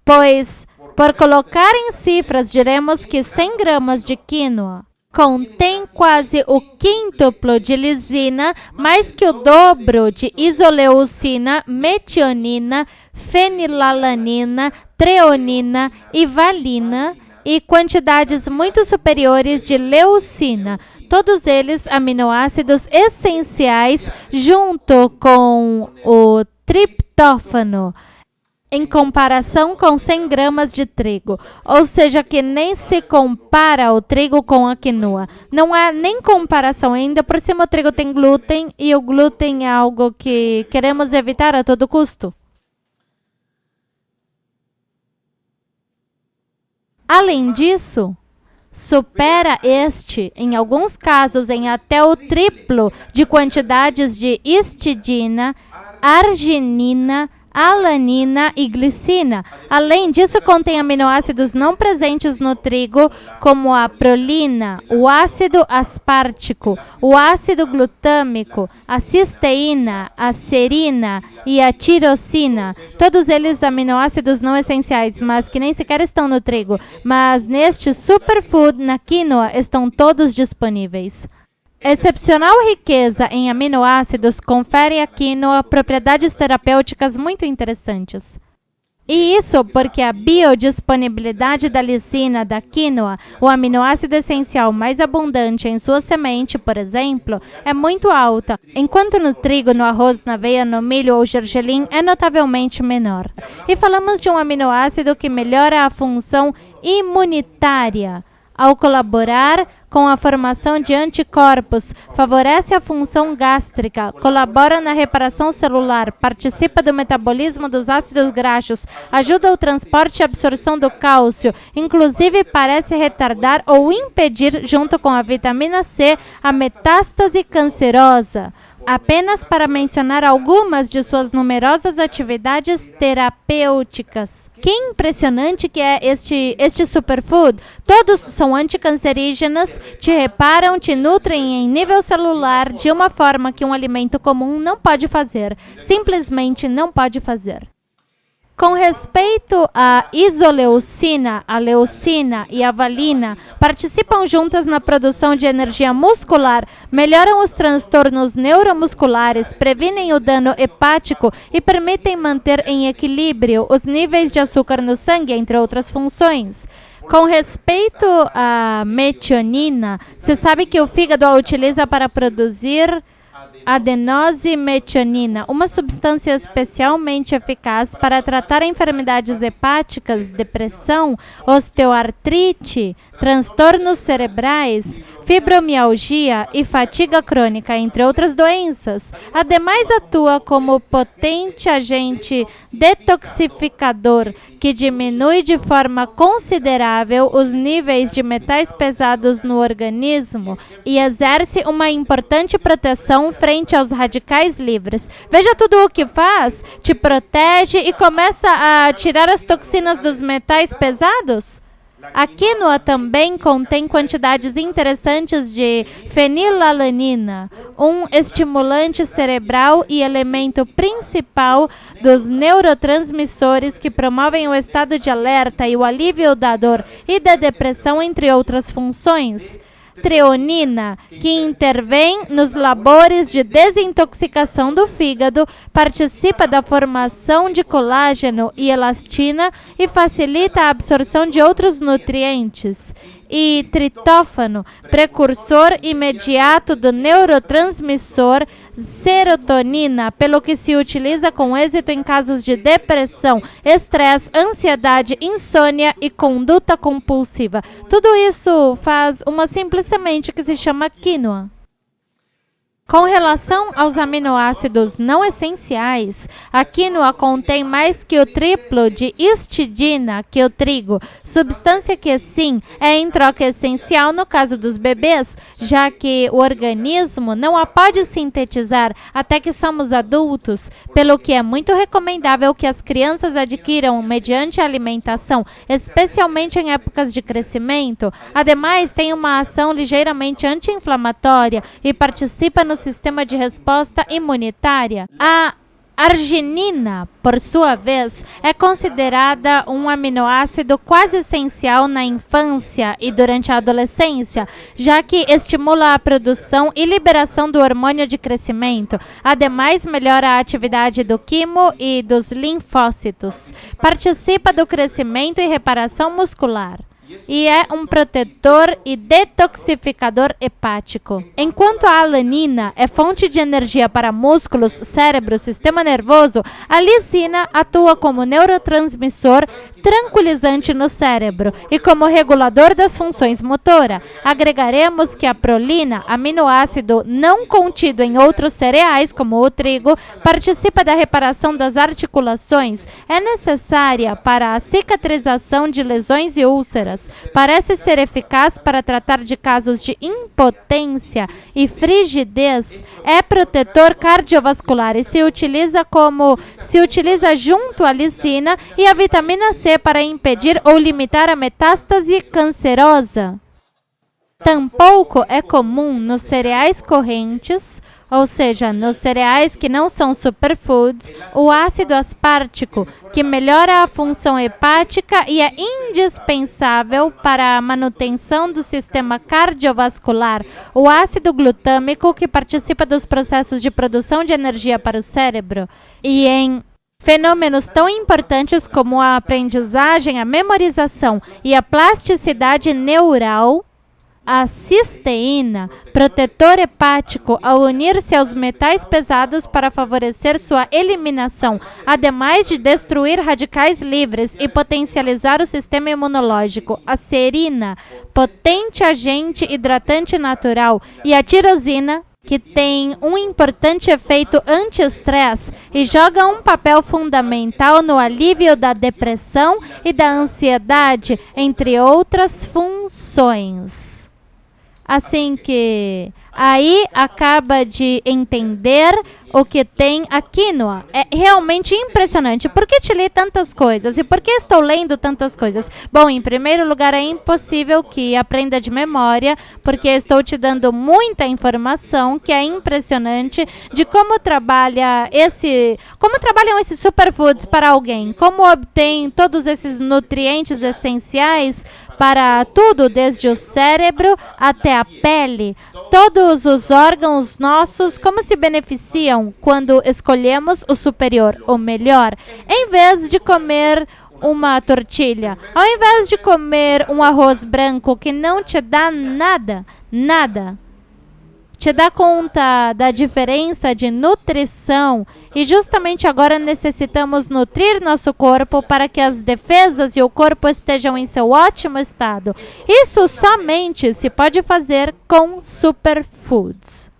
pois, por colocar em cifras, diremos que 100 gramas de quinoa contém quase o quíntuplo de lisina, mais que o dobro de isoleucina, metionina, fenilalanina, treonina e valina, e quantidades muito superiores de leucina. Todos eles aminoácidos essenciais, junto com o triptófano, em comparação com 100 gramas de trigo. Ou seja, que nem se compara o trigo com a quinoa. Não há nem comparação. Ainda por cima o trigo tem glúten, e o glúten é algo que queremos evitar a todo custo. Além disso, supera em alguns casos, em até o triplo de quantidades de histidina, arginina, alanina e glicina. Além disso, contém aminoácidos não presentes no trigo, como a prolina, o ácido aspartico, o ácido glutâmico, a cisteína, a serina e a tirosina. Todos eles aminoácidos não essenciais, mas que nem sequer estão no trigo. Mas neste superfood, na quinoa, estão todos disponíveis. Excepcional riqueza em aminoácidos confere à quinoa propriedades terapêuticas muito interessantes. E isso porque a biodisponibilidade da lisina da quinoa, o aminoácido essencial mais abundante em sua semente, por exemplo, é muito alta, enquanto no trigo, no arroz, na aveia, no milho ou gergelim é notavelmente menor. E falamos de um aminoácido que melhora a função imunitária, ao colaborar com a formação de anticorpos, favorece a função gástrica, colabora na reparação celular, participa do metabolismo dos ácidos graxos, ajuda o transporte e absorção do cálcio, inclusive parece retardar ou impedir, junto com a vitamina C, a metástase cancerosa. Apenas para mencionar algumas de suas numerosas atividades terapêuticas. Que impressionante que é este superfood! Todos são anticancerígenos, te reparam, te nutrem em nível celular de uma forma que um alimento comum não pode fazer. Simplesmente não pode fazer. Com respeito à isoleucina, a leucina e a valina, participam juntas na produção de energia muscular, melhoram os transtornos neuromusculares, previnem o dano hepático e permitem manter em equilíbrio os níveis de açúcar no sangue, entre outras funções. Com respeito à metionina, se sabe que o fígado a utiliza para produzir adenose-metionina, uma substância especialmente eficaz para tratar enfermidades hepáticas, depressão, osteoartrite, transtornos cerebrais, fibromialgia e fadiga crônica, entre outras doenças. Ademais, atua como potente agente detoxificador que diminui de forma considerável os níveis de metais pesados no organismo e exerce uma importante proteção frente aos radicais livres. Veja tudo o que faz, te protege e começa a tirar as toxinas dos metais pesados. A quinoa também contém quantidades interessantes de fenilalanina, um estimulante cerebral e elemento principal dos neurotransmissores que promovem o estado de alerta e o alívio da dor e da depressão, entre outras funções. Treonina, que intervém nos labores de desintoxicação do fígado, participa da formação de colágeno e elastina e facilita a absorção de outros nutrientes. E tritófano, precursor imediato do neurotransmissor serotonina, pelo que se utiliza com êxito em casos de depressão, estresse, ansiedade, insônia e conduta compulsiva. Tudo isso faz uma simples semente que se chama quinoa. Com relação aos aminoácidos não essenciais, a quinoa contém mais que o triplo de histidina que o trigo, substância que, sim, é em troca essencial no caso dos bebês, já que o organismo não a pode sintetizar até que somos adultos, pelo que é muito recomendável que as crianças adquiram mediante a alimentação, especialmente em épocas de crescimento. Ademais, tem uma ação ligeiramente anti-inflamatória e participa no sistema de resposta imunitária. A arginina, por sua vez, é considerada um aminoácido quase essencial na infância e durante a adolescência, já que estimula a produção e liberação do hormônio de crescimento. Ademais, melhora a atividade do quimo e dos linfócitos. Participa do crescimento e reparação muscular. E é um protetor e detoxificador hepático. Enquanto a alanina é fonte de energia para músculos, cérebro, sistema nervoso, a lisina atua como neurotransmissor tranquilizante no cérebro e como regulador das funções motoras. Agregaremos que a prolina, aminoácido não contido em outros cereais, como o trigo, participa da reparação das articulações. É necessária para a cicatrização de lesões e úlceras. plantas. Parece ser eficaz para tratar de casos de impotência e frigidez. É protetor cardiovascular e se utiliza junto à lisina e a vitamina C para impedir ou limitar a metástase cancerosa. Tampouco é comum nos cereais correntes, ou seja, nos cereais que não são superfoods, o ácido aspartico, que melhora a função hepática e é indispensável para a manutenção do sistema cardiovascular, o ácido glutâmico, que participa dos processos de produção de energia para o cérebro, e em fenômenos tão importantes como a aprendizagem, a memorização e a plasticidade neural. A cisteína, protetor hepático, ao unir-se aos metais pesados para favorecer sua eliminação, ademais de destruir radicais livres e potencializar o sistema imunológico. A serina, potente agente hidratante natural, e a tirosina, que tem um importante efeito anti-estresse e joga um papel fundamental no alívio da depressão e da ansiedade, entre outras funções. Assim que aí acaba de entender o que tem a quinoa. É realmente impressionante. Por que te li tantas coisas? E por que estou lendo tantas coisas? Bom, em primeiro lugar, é impossível que aprenda de memória, porque estou te dando muita informação que é impressionante de como trabalham esses superfoods para alguém, como obtém todos esses nutrientes essenciais para tudo, desde o cérebro até a pele. Todos os órgãos nossos, como se beneficiam quando escolhemos o superior, o melhor, em vez de comer uma tortilha, ao invés de comer um arroz branco que não te dá nada. Te dá conta da diferença de nutrição e justamente agora necessitamos nutrir nosso corpo para que as defesas e o corpo estejam em seu ótimo estado. Isso somente se pode fazer com superfoods.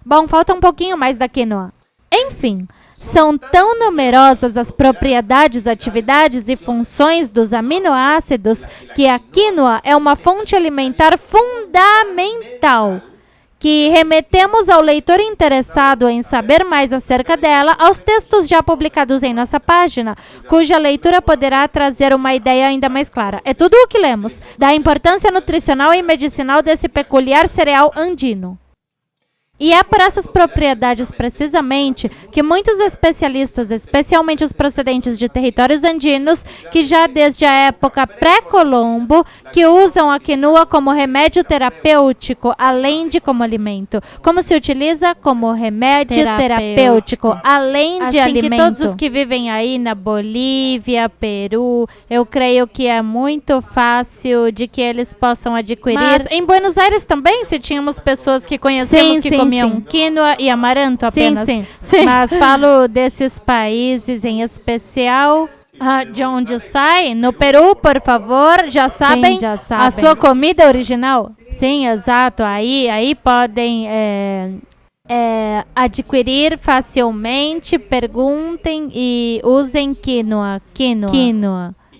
Bom, falta um pouquinho mais da quinoa. Enfim, são tão numerosas as propriedades, atividades e funções dos aminoácidos que a quinoa é uma fonte alimentar fundamental, que remetemos ao leitor interessado em saber mais acerca dela aos textos já publicados em nossa página, cuja leitura poderá trazer uma ideia ainda mais clara. É tudo o que lemos da importância nutricional e medicinal desse peculiar cereal andino. E é por essas propriedades, precisamente, que muitos especialistas, especialmente os procedentes de territórios andinos, que já desde a época pré-Colombo, que usam a quinoa como remédio terapêutico, além de como alimento. Como se utiliza como remédio terapêutico, além de alimento. Que todos os que vivem aí na Bolívia, Peru, eu creio que é muito fácil de que eles possam adquirir. Mas em Buenos Aires também, se tínhamos pessoas que conhecemos que comiam quinoa e amaranto apenas. Sim. Mas falo desses países em especial. De onde sai? No Peru, por favor, já sabem a sua comida original? Sim, exato. Aí podem adquirir facilmente, perguntem e usem quinoa.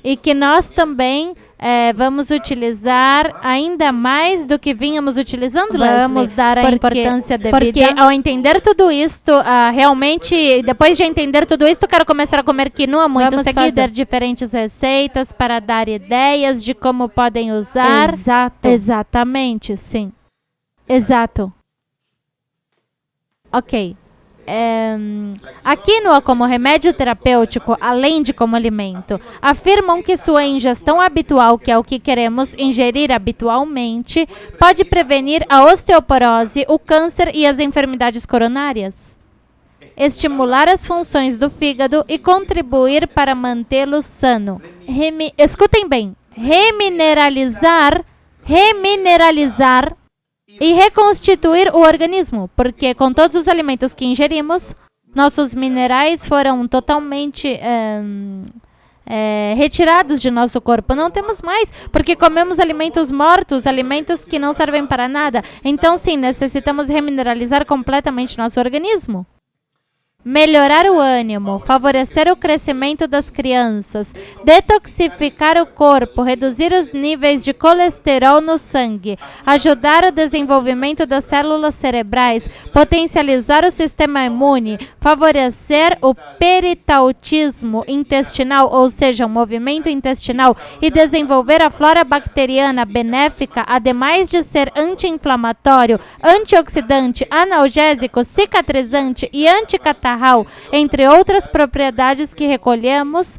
E que nós também vamos utilizar ainda mais do que vínhamos utilizando, vamos dar a importância devida. Porque ao entender tudo isto, realmente, depois de entender tudo isto, quero começar a comer quinoa muito seguido. Vamos fazer diferentes receitas para dar ideias de como podem usar. Exato. Exatamente, sim. Exato. Ok. A quinoa como remédio terapêutico, além de como alimento, afirmam que sua ingestão habitual, que é o que queremos ingerir habitualmente, pode prevenir a osteoporose, o câncer e as enfermidades coronárias, estimular as funções do fígado e contribuir para mantê-lo sano. Escutem bem, remineralizar e reconstituir o organismo, porque com todos os alimentos que ingerimos, nossos minerais foram totalmente retirados de nosso corpo. Não temos mais, porque comemos alimentos mortos, alimentos que não servem para nada. Então, sim, necessitamos remineralizar completamente nosso organismo. melhorar o ânimo, favorecer o crescimento das crianças, detoxificar o corpo, reduzir os níveis de colesterol no sangue, ajudar o desenvolvimento das células cerebrais, potencializar o sistema imune, favorecer o peritautismo intestinal, ou seja, o movimento intestinal, e desenvolver a flora bacteriana benéfica, ademais de ser anti-inflamatório, antioxidante, analgésico, cicatrizante e anticatarral, entre outras propriedades que recolhemos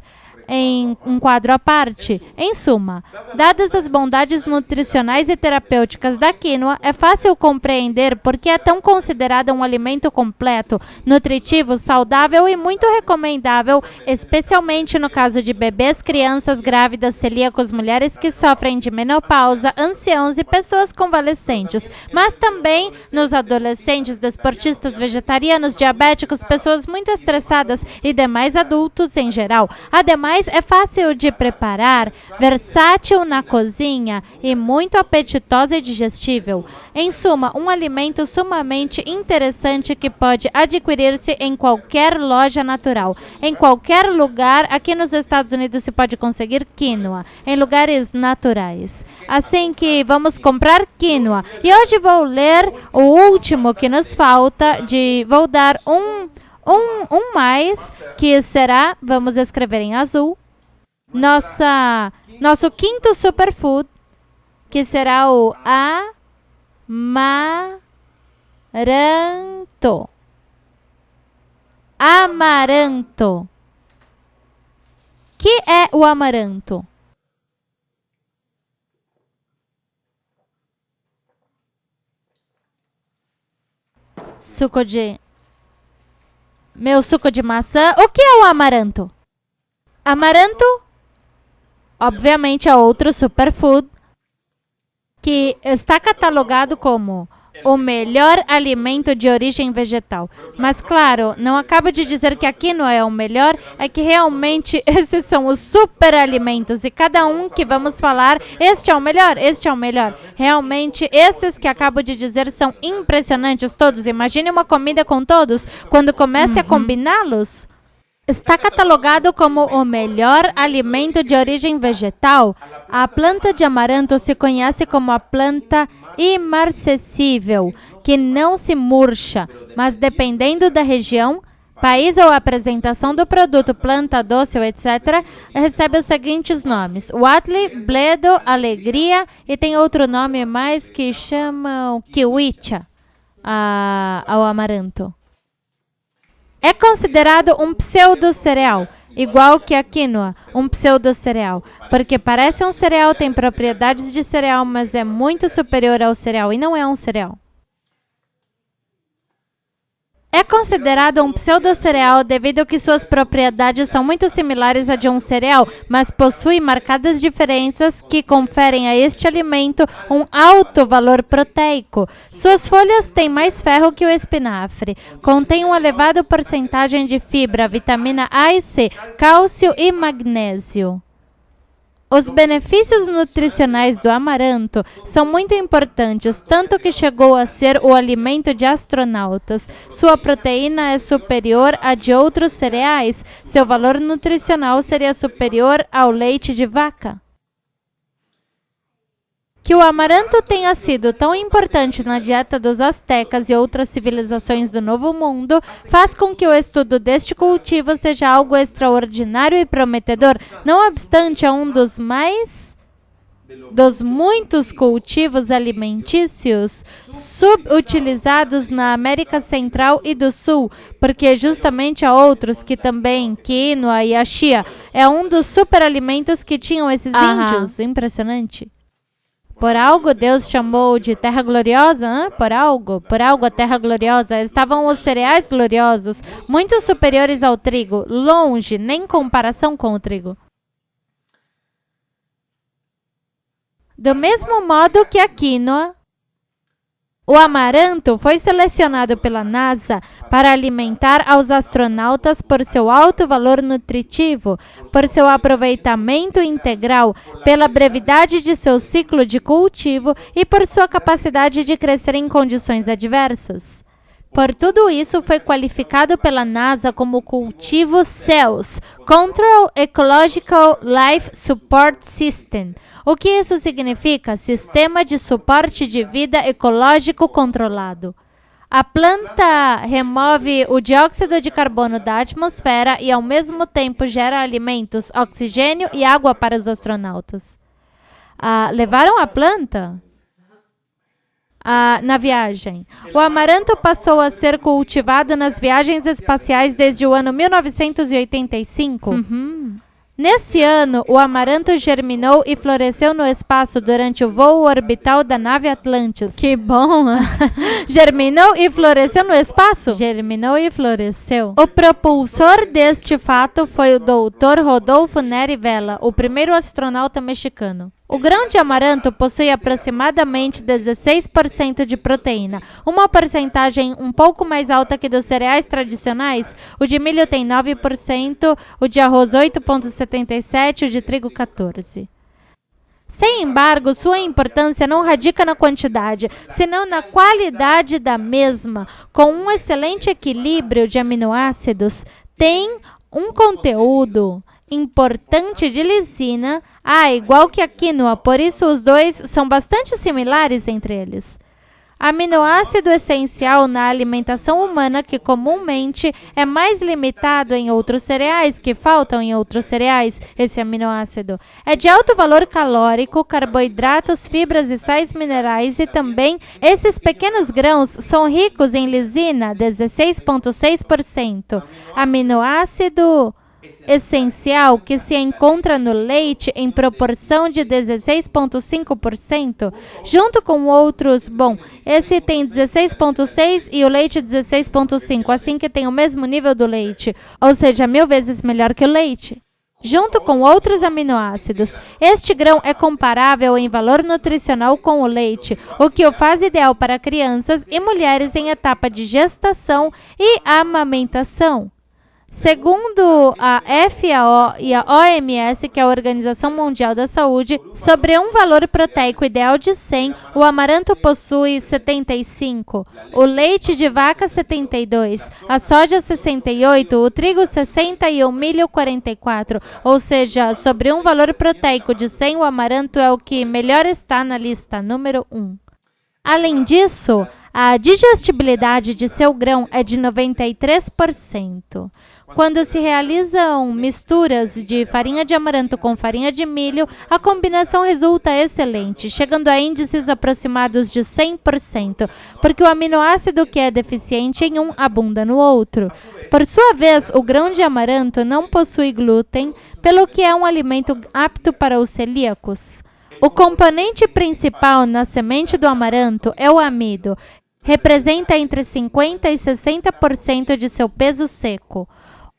em um quadro à parte. Em suma, dadas as bondades nutricionais e terapêuticas da quinoa, é fácil compreender por que é tão considerada um alimento completo, nutritivo, saudável e muito recomendável, especialmente no caso de bebês, crianças, grávidas, celíacos, mulheres que sofrem de menopausa, anciãos e pessoas convalescentes, mas também nos adolescentes, desportistas, vegetarianos, diabéticos, pessoas muito estressadas e demais adultos em geral. Ademais, é fácil de preparar, versátil na cozinha e muito apetitosa e digestível. Em suma, um alimento sumamente interessante que pode adquirir-se em qualquer loja natural. Em qualquer lugar, aqui nos Estados Unidos se pode conseguir quinoa, em lugares naturais. Assim que vamos comprar quinoa. E hoje vou ler o último que nos falta, vou dar um mais, que será, vamos escrever em azul, nosso quinto superfood, que será o amaranto. Amaranto. Que é o amaranto? Meu suco de maçã. O que é o amaranto? Amaranto, obviamente, é outro superfood que está catalogado como o melhor alimento de origem vegetal. Mas, claro, não acabo de dizer que a quinoa é o melhor, é que realmente esses são os superalimentos e cada um que vamos falar, este é o melhor, este é o melhor. Realmente, esses que acabo de dizer são impressionantes todos. Imagine uma comida com todos, quando comece a combiná-los. Está catalogado como o melhor alimento de origem vegetal. A planta de amaranto se conhece como a planta imarcessível, que não se murcha, mas dependendo da região, país ou apresentação do produto, planta, doce, etc., recebe os seguintes nomes: Whately, Bledo, Alegria, e tem outro nome mais que chamam kiwicha ao amaranto. É considerado um pseudo-cereal, igual que a quinoa, um pseudo-cereal, porque parece um cereal, tem propriedades de cereal, mas é muito superior ao cereal e não é um cereal. É considerado um pseudo-cereal devido a que suas propriedades são muito similares à de um cereal, mas possui marcadas diferenças que conferem a este alimento um alto valor proteico. Suas folhas têm mais ferro que o espinafre, contém uma elevada porcentagem de fibra, vitamina A e C, cálcio e magnésio. Os benefícios nutricionais do amaranto são muito importantes, tanto que chegou a ser o alimento de astronautas. Sua proteína é superior à de outros cereais. Seu valor nutricional seria superior ao leite de vaca. Que o amaranto tenha sido tão importante na dieta dos astecas e outras civilizações do Novo Mundo faz com que o estudo deste cultivo seja algo extraordinário e prometedor. Não obstante, é um dos muitos cultivos alimentícios subutilizados na América Central e do Sul, porque justamente há outros que também, quinoa e a chia, é um dos superalimentos que tinham esses índios. Impressionante. Por algo Deus chamou de terra gloriosa, hein? Por algo a terra gloriosa. Estavam os cereais gloriosos, muito superiores ao trigo, longe, nem comparação com o trigo. Do mesmo modo que a quinoa, o amaranto foi selecionado pela NASA para alimentar aos astronautas por seu alto valor nutritivo, por seu aproveitamento integral, pela brevidade de seu ciclo de cultivo e por sua capacidade de crescer em condições adversas. Por tudo isso, foi qualificado pela NASA como cultivo CELS, Control Ecological Life Support System. O que isso significa? Sistema de suporte de vida ecológico controlado. A planta remove o dióxido de carbono da atmosfera e, ao mesmo tempo, gera alimentos, oxigênio e água para os astronautas. Levaram a planta? Na viagem. O amaranto passou a ser cultivado nas viagens espaciais desde o ano 1985. Nesse ano, o amaranto germinou e floresceu no espaço durante o voo orbital da nave Atlantis. Que bom! Germinou e floresceu no espaço? Germinou e floresceu. O propulsor deste fato foi o Dr. Rodolfo Neri Vela, o primeiro astronauta mexicano. O grão de amaranto possui aproximadamente 16% de proteína, uma porcentagem um pouco mais alta que dos cereais tradicionais. O de milho tem 9%, o de arroz 8,77%, o de trigo 14%. Sem embargo, sua importância não radica na quantidade, senão na qualidade da mesma. Com um excelente equilíbrio de aminoácidos, tem um conteúdo importante de lisina, igual que a quinoa, por isso os dois são bastante similares entre eles. Aminoácido essencial na alimentação humana que comumente é mais limitado em outros cereais, que faltam em outros cereais, esse aminoácido. É de alto valor calórico, carboidratos, fibras e sais minerais e também esses pequenos grãos são ricos em lisina, 16,6%. Aminoácido essencial que se encontra no leite em proporção de 16,5%, junto com outros, esse tem 16,6% e o leite 16,5%, assim que tem o mesmo nível do leite, ou seja, 1000 vezes melhor que o leite. Junto com outros aminoácidos, este grão é comparável em valor nutricional com o leite, o que o faz ideal para crianças e mulheres em etapa de gestação e amamentação. Segundo a FAO e a OMS, que é a Organização Mundial da Saúde, sobre um valor proteico ideal de 100, o amaranto possui 75, o leite de vaca 72, a soja 68, o trigo 60 e o milho 44. Ou seja, sobre um valor proteico de 100, o amaranto é o que melhor está na lista, número 1. Além disso, a digestibilidade de seu grão é de 93%. Quando se realizam misturas de farinha de amaranto com farinha de milho, a combinação resulta excelente, chegando a índices aproximados de 100%, porque o aminoácido que é deficiente em um abunda no outro. Por sua vez, o grão de amaranto não possui glúten, pelo que é um alimento apto para os celíacos. O componente principal na semente do amaranto é o amido. Representa entre 50% e 60% de seu peso seco.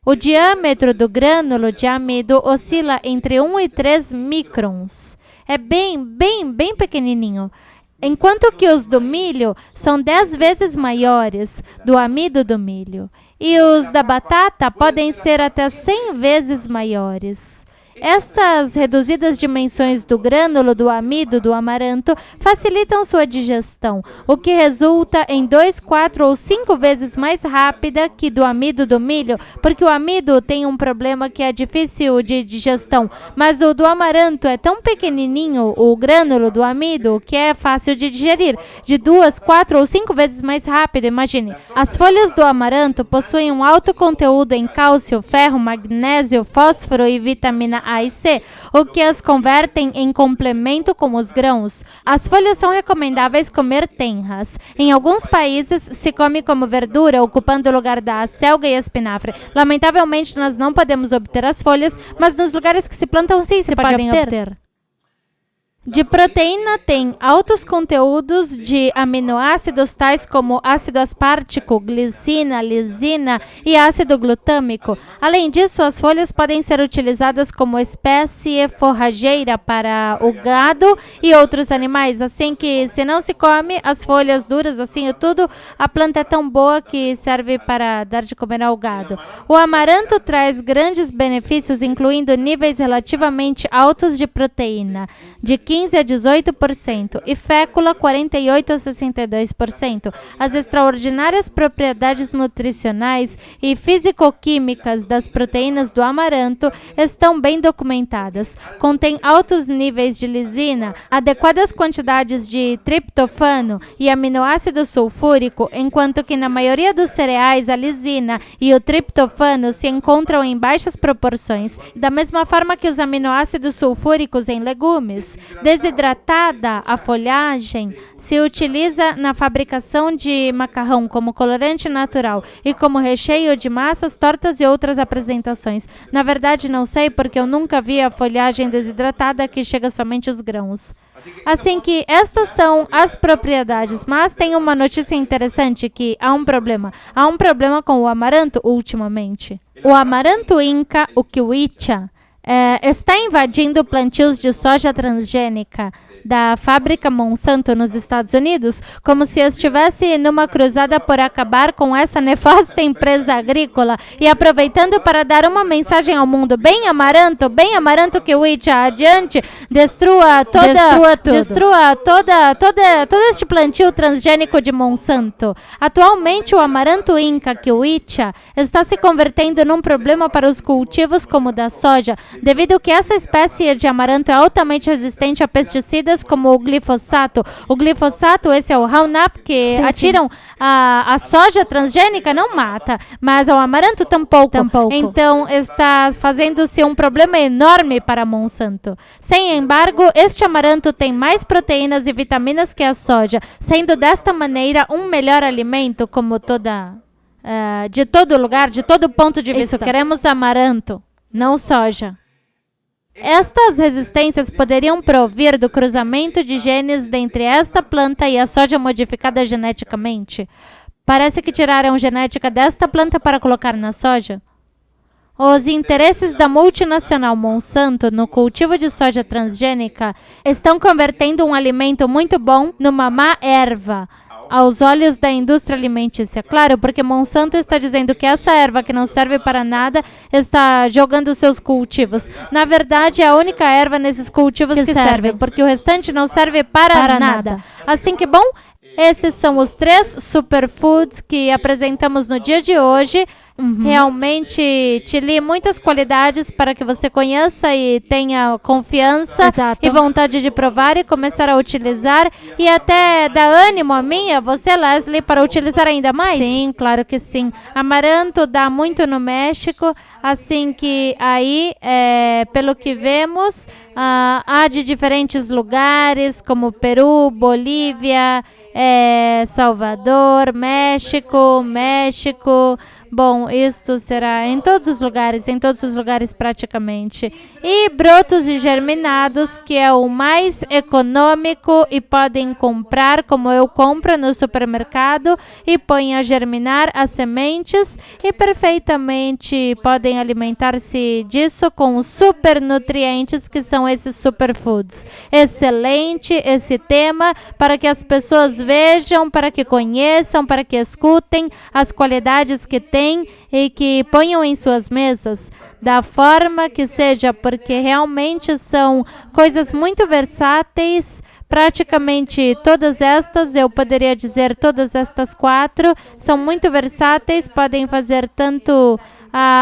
O diâmetro do grânulo de amido oscila entre 1 e 3 microns. É bem pequenininho. Enquanto que os do milho são 10 vezes maiores do amido do milho. E os da batata podem ser até 100 vezes maiores. Estas reduzidas dimensões do grânulo do amido do amaranto facilitam sua digestão, o que resulta em 2, 4 ou 5 vezes mais rápida que do amido do milho, porque o amido tem um problema que é difícil de digestão, mas o do amaranto é tão pequenininho, o grânulo do amido, que é fácil de digerir, de 2, 4 ou 5 vezes mais rápido, imagine. As folhas do amaranto possuem um alto conteúdo em cálcio, ferro, magnésio, fósforo e vitamina A e C, o que as convertem em complemento com os grãos. As folhas são recomendáveis comer tenras. Em alguns países se come como verdura, ocupando o lugar da acelga e espinafre. Lamentavelmente, nós não podemos obter as folhas, mas nos lugares que se plantam, sim, se podem obter. De proteína tem altos conteúdos de aminoácidos tais como ácido aspartico, glicina, lisina e ácido glutâmico. Além disso, as folhas podem ser utilizadas como espécie forrageira para o gado e outros animais. Assim que, se não se come as folhas duras, assim e tudo, a planta é tão boa que serve para dar de comer ao gado. O amaranto traz grandes benefícios, incluindo níveis relativamente altos de proteína, de 15 15 a 18% e fécula 48 a 62%. As extraordinárias propriedades nutricionais e físico-químicas das proteínas do amaranto estão bem documentadas. Contém altos níveis de lisina, adequadas quantidades de triptofano e aminoácido sulfúrico, enquanto que na maioria dos cereais a lisina e o triptofano se encontram em baixas proporções, da mesma forma que os aminoácidos sulfúricos em legumes. Desidratada, a folhagem se utiliza na fabricação de macarrão como colorante natural e como recheio de massas, tortas e outras apresentações. Na verdade, não sei porque eu nunca vi a folhagem desidratada que chega somente os grãos. Assim que estas são as propriedades, mas tem uma notícia interessante que há um problema. Há um problema com o amaranto ultimamente. O amaranto inca, o kiwicha, está invadindo plantios de soja transgênica da fábrica Monsanto nos Estados Unidos, como se estivesse numa cruzada por acabar com essa nefasta empresa agrícola e aproveitando para dar uma mensagem ao mundo. Bem amaranto kiwicha, adiante, destrua todo este plantio transgênico de Monsanto. Atualmente, o amaranto inca kiwicha está se convertendo num problema para os cultivos como o da soja, devido que essa espécie de amaranto é altamente resistente a pesticidas como o glifosato. O glifosato, esse é o Roundup, que atiram a soja transgênica, não mata, mas o amaranto tampouco. Então, está fazendo-se um problema enorme para Monsanto. Sem embargo, este amaranto tem mais proteínas e vitaminas que a soja, sendo desta maneira um melhor alimento, como de todo lugar, de todo ponto de vista. Queremos amaranto, não soja. Estas resistências poderiam provir do cruzamento de genes dentre esta planta e a soja modificada geneticamente. Parece que tiraram genética desta planta para colocar na soja. Os interesses da multinacional Monsanto no cultivo de soja transgênica estão convertendo um alimento muito bom numa má erva, aos olhos da indústria alimentícia. Claro, porque Monsanto está dizendo que essa erva que não serve para nada está jogando seus cultivos. Na verdade, é a única erva nesses cultivos que serve, porque o restante não serve para nada. Assim que, bom, esses são os 3 superfoods que apresentamos no dia de hoje. Realmente te li muitas qualidades para que você conheça e tenha confiança e vontade de provar e começar a utilizar e até dar ânimo a mim, a você, Leslie, para utilizar ainda mais? Sim, claro que sim. Amaranto dá muito no México, assim que aí, pelo que vemos, há de diferentes lugares como Peru, Bolívia, Salvador, México. Bom, isto será em todos os lugares praticamente. E brotos e germinados, que é o mais econômico e podem comprar, como eu compro no supermercado, e põem a germinar as sementes e perfeitamente podem alimentar-se disso com os supernutrientes que são esses superfoods. Excelente esse tema para que as pessoas vejam, para que conheçam, para que escutem as qualidades que tem e que ponham em suas mesas da forma que seja, porque realmente são coisas muito versáteis. Praticamente todas estas, eu poderia dizer todas estas 4, são muito versáteis, podem fazer tanto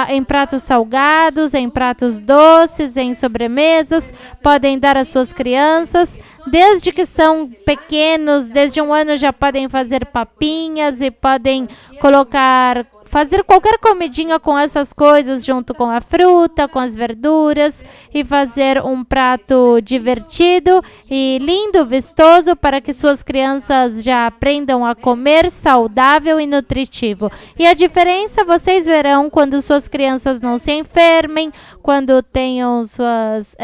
em pratos salgados, em pratos doces, em sobremesas, podem dar às suas crianças, desde que são pequenos, desde 1 ano já podem fazer papinhas e podem fazer qualquer comidinha com essas coisas, junto com a fruta, com as verduras, e fazer um prato divertido e lindo, vistoso, para que suas crianças já aprendam a comer saudável e nutritivo. E a diferença vocês verão quando suas crianças não se enfermem, quando tenham suas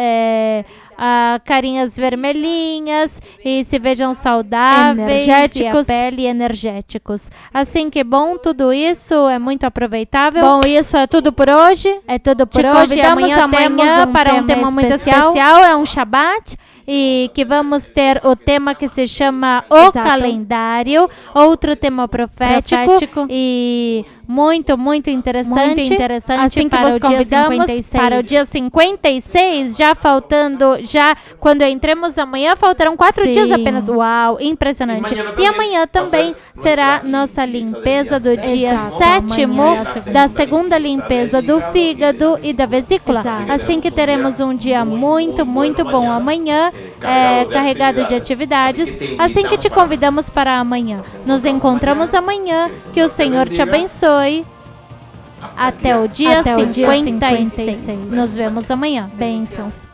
carinhas vermelhinhas e se vejam saudáveis, energéticos, e a pele energéticos. Assim que bom, tudo isso é muito aproveitável. Bom, isso é tudo por hoje. Te convidamos amanhã para um tema muito especial. É um Shabbat. e que vamos ter o tema que se chama O Calendário, outro tema profético e muito interessante. Assim que vos convidamos para o dia 56, já quando entremos amanhã, faltarão 4 dias apenas. Uau, impressionante. E amanhã também será nossa limpeza do dia 7º, da segunda limpeza do fígado e da vesícula. Assim que teremos um dia muito bom amanhã, carregado de atividades. Assim que te convidamos para amanhã. Nos encontramos amanhã. Que o Senhor te abençoe. Até o dia 56. Nos vemos amanhã. Bênçãos.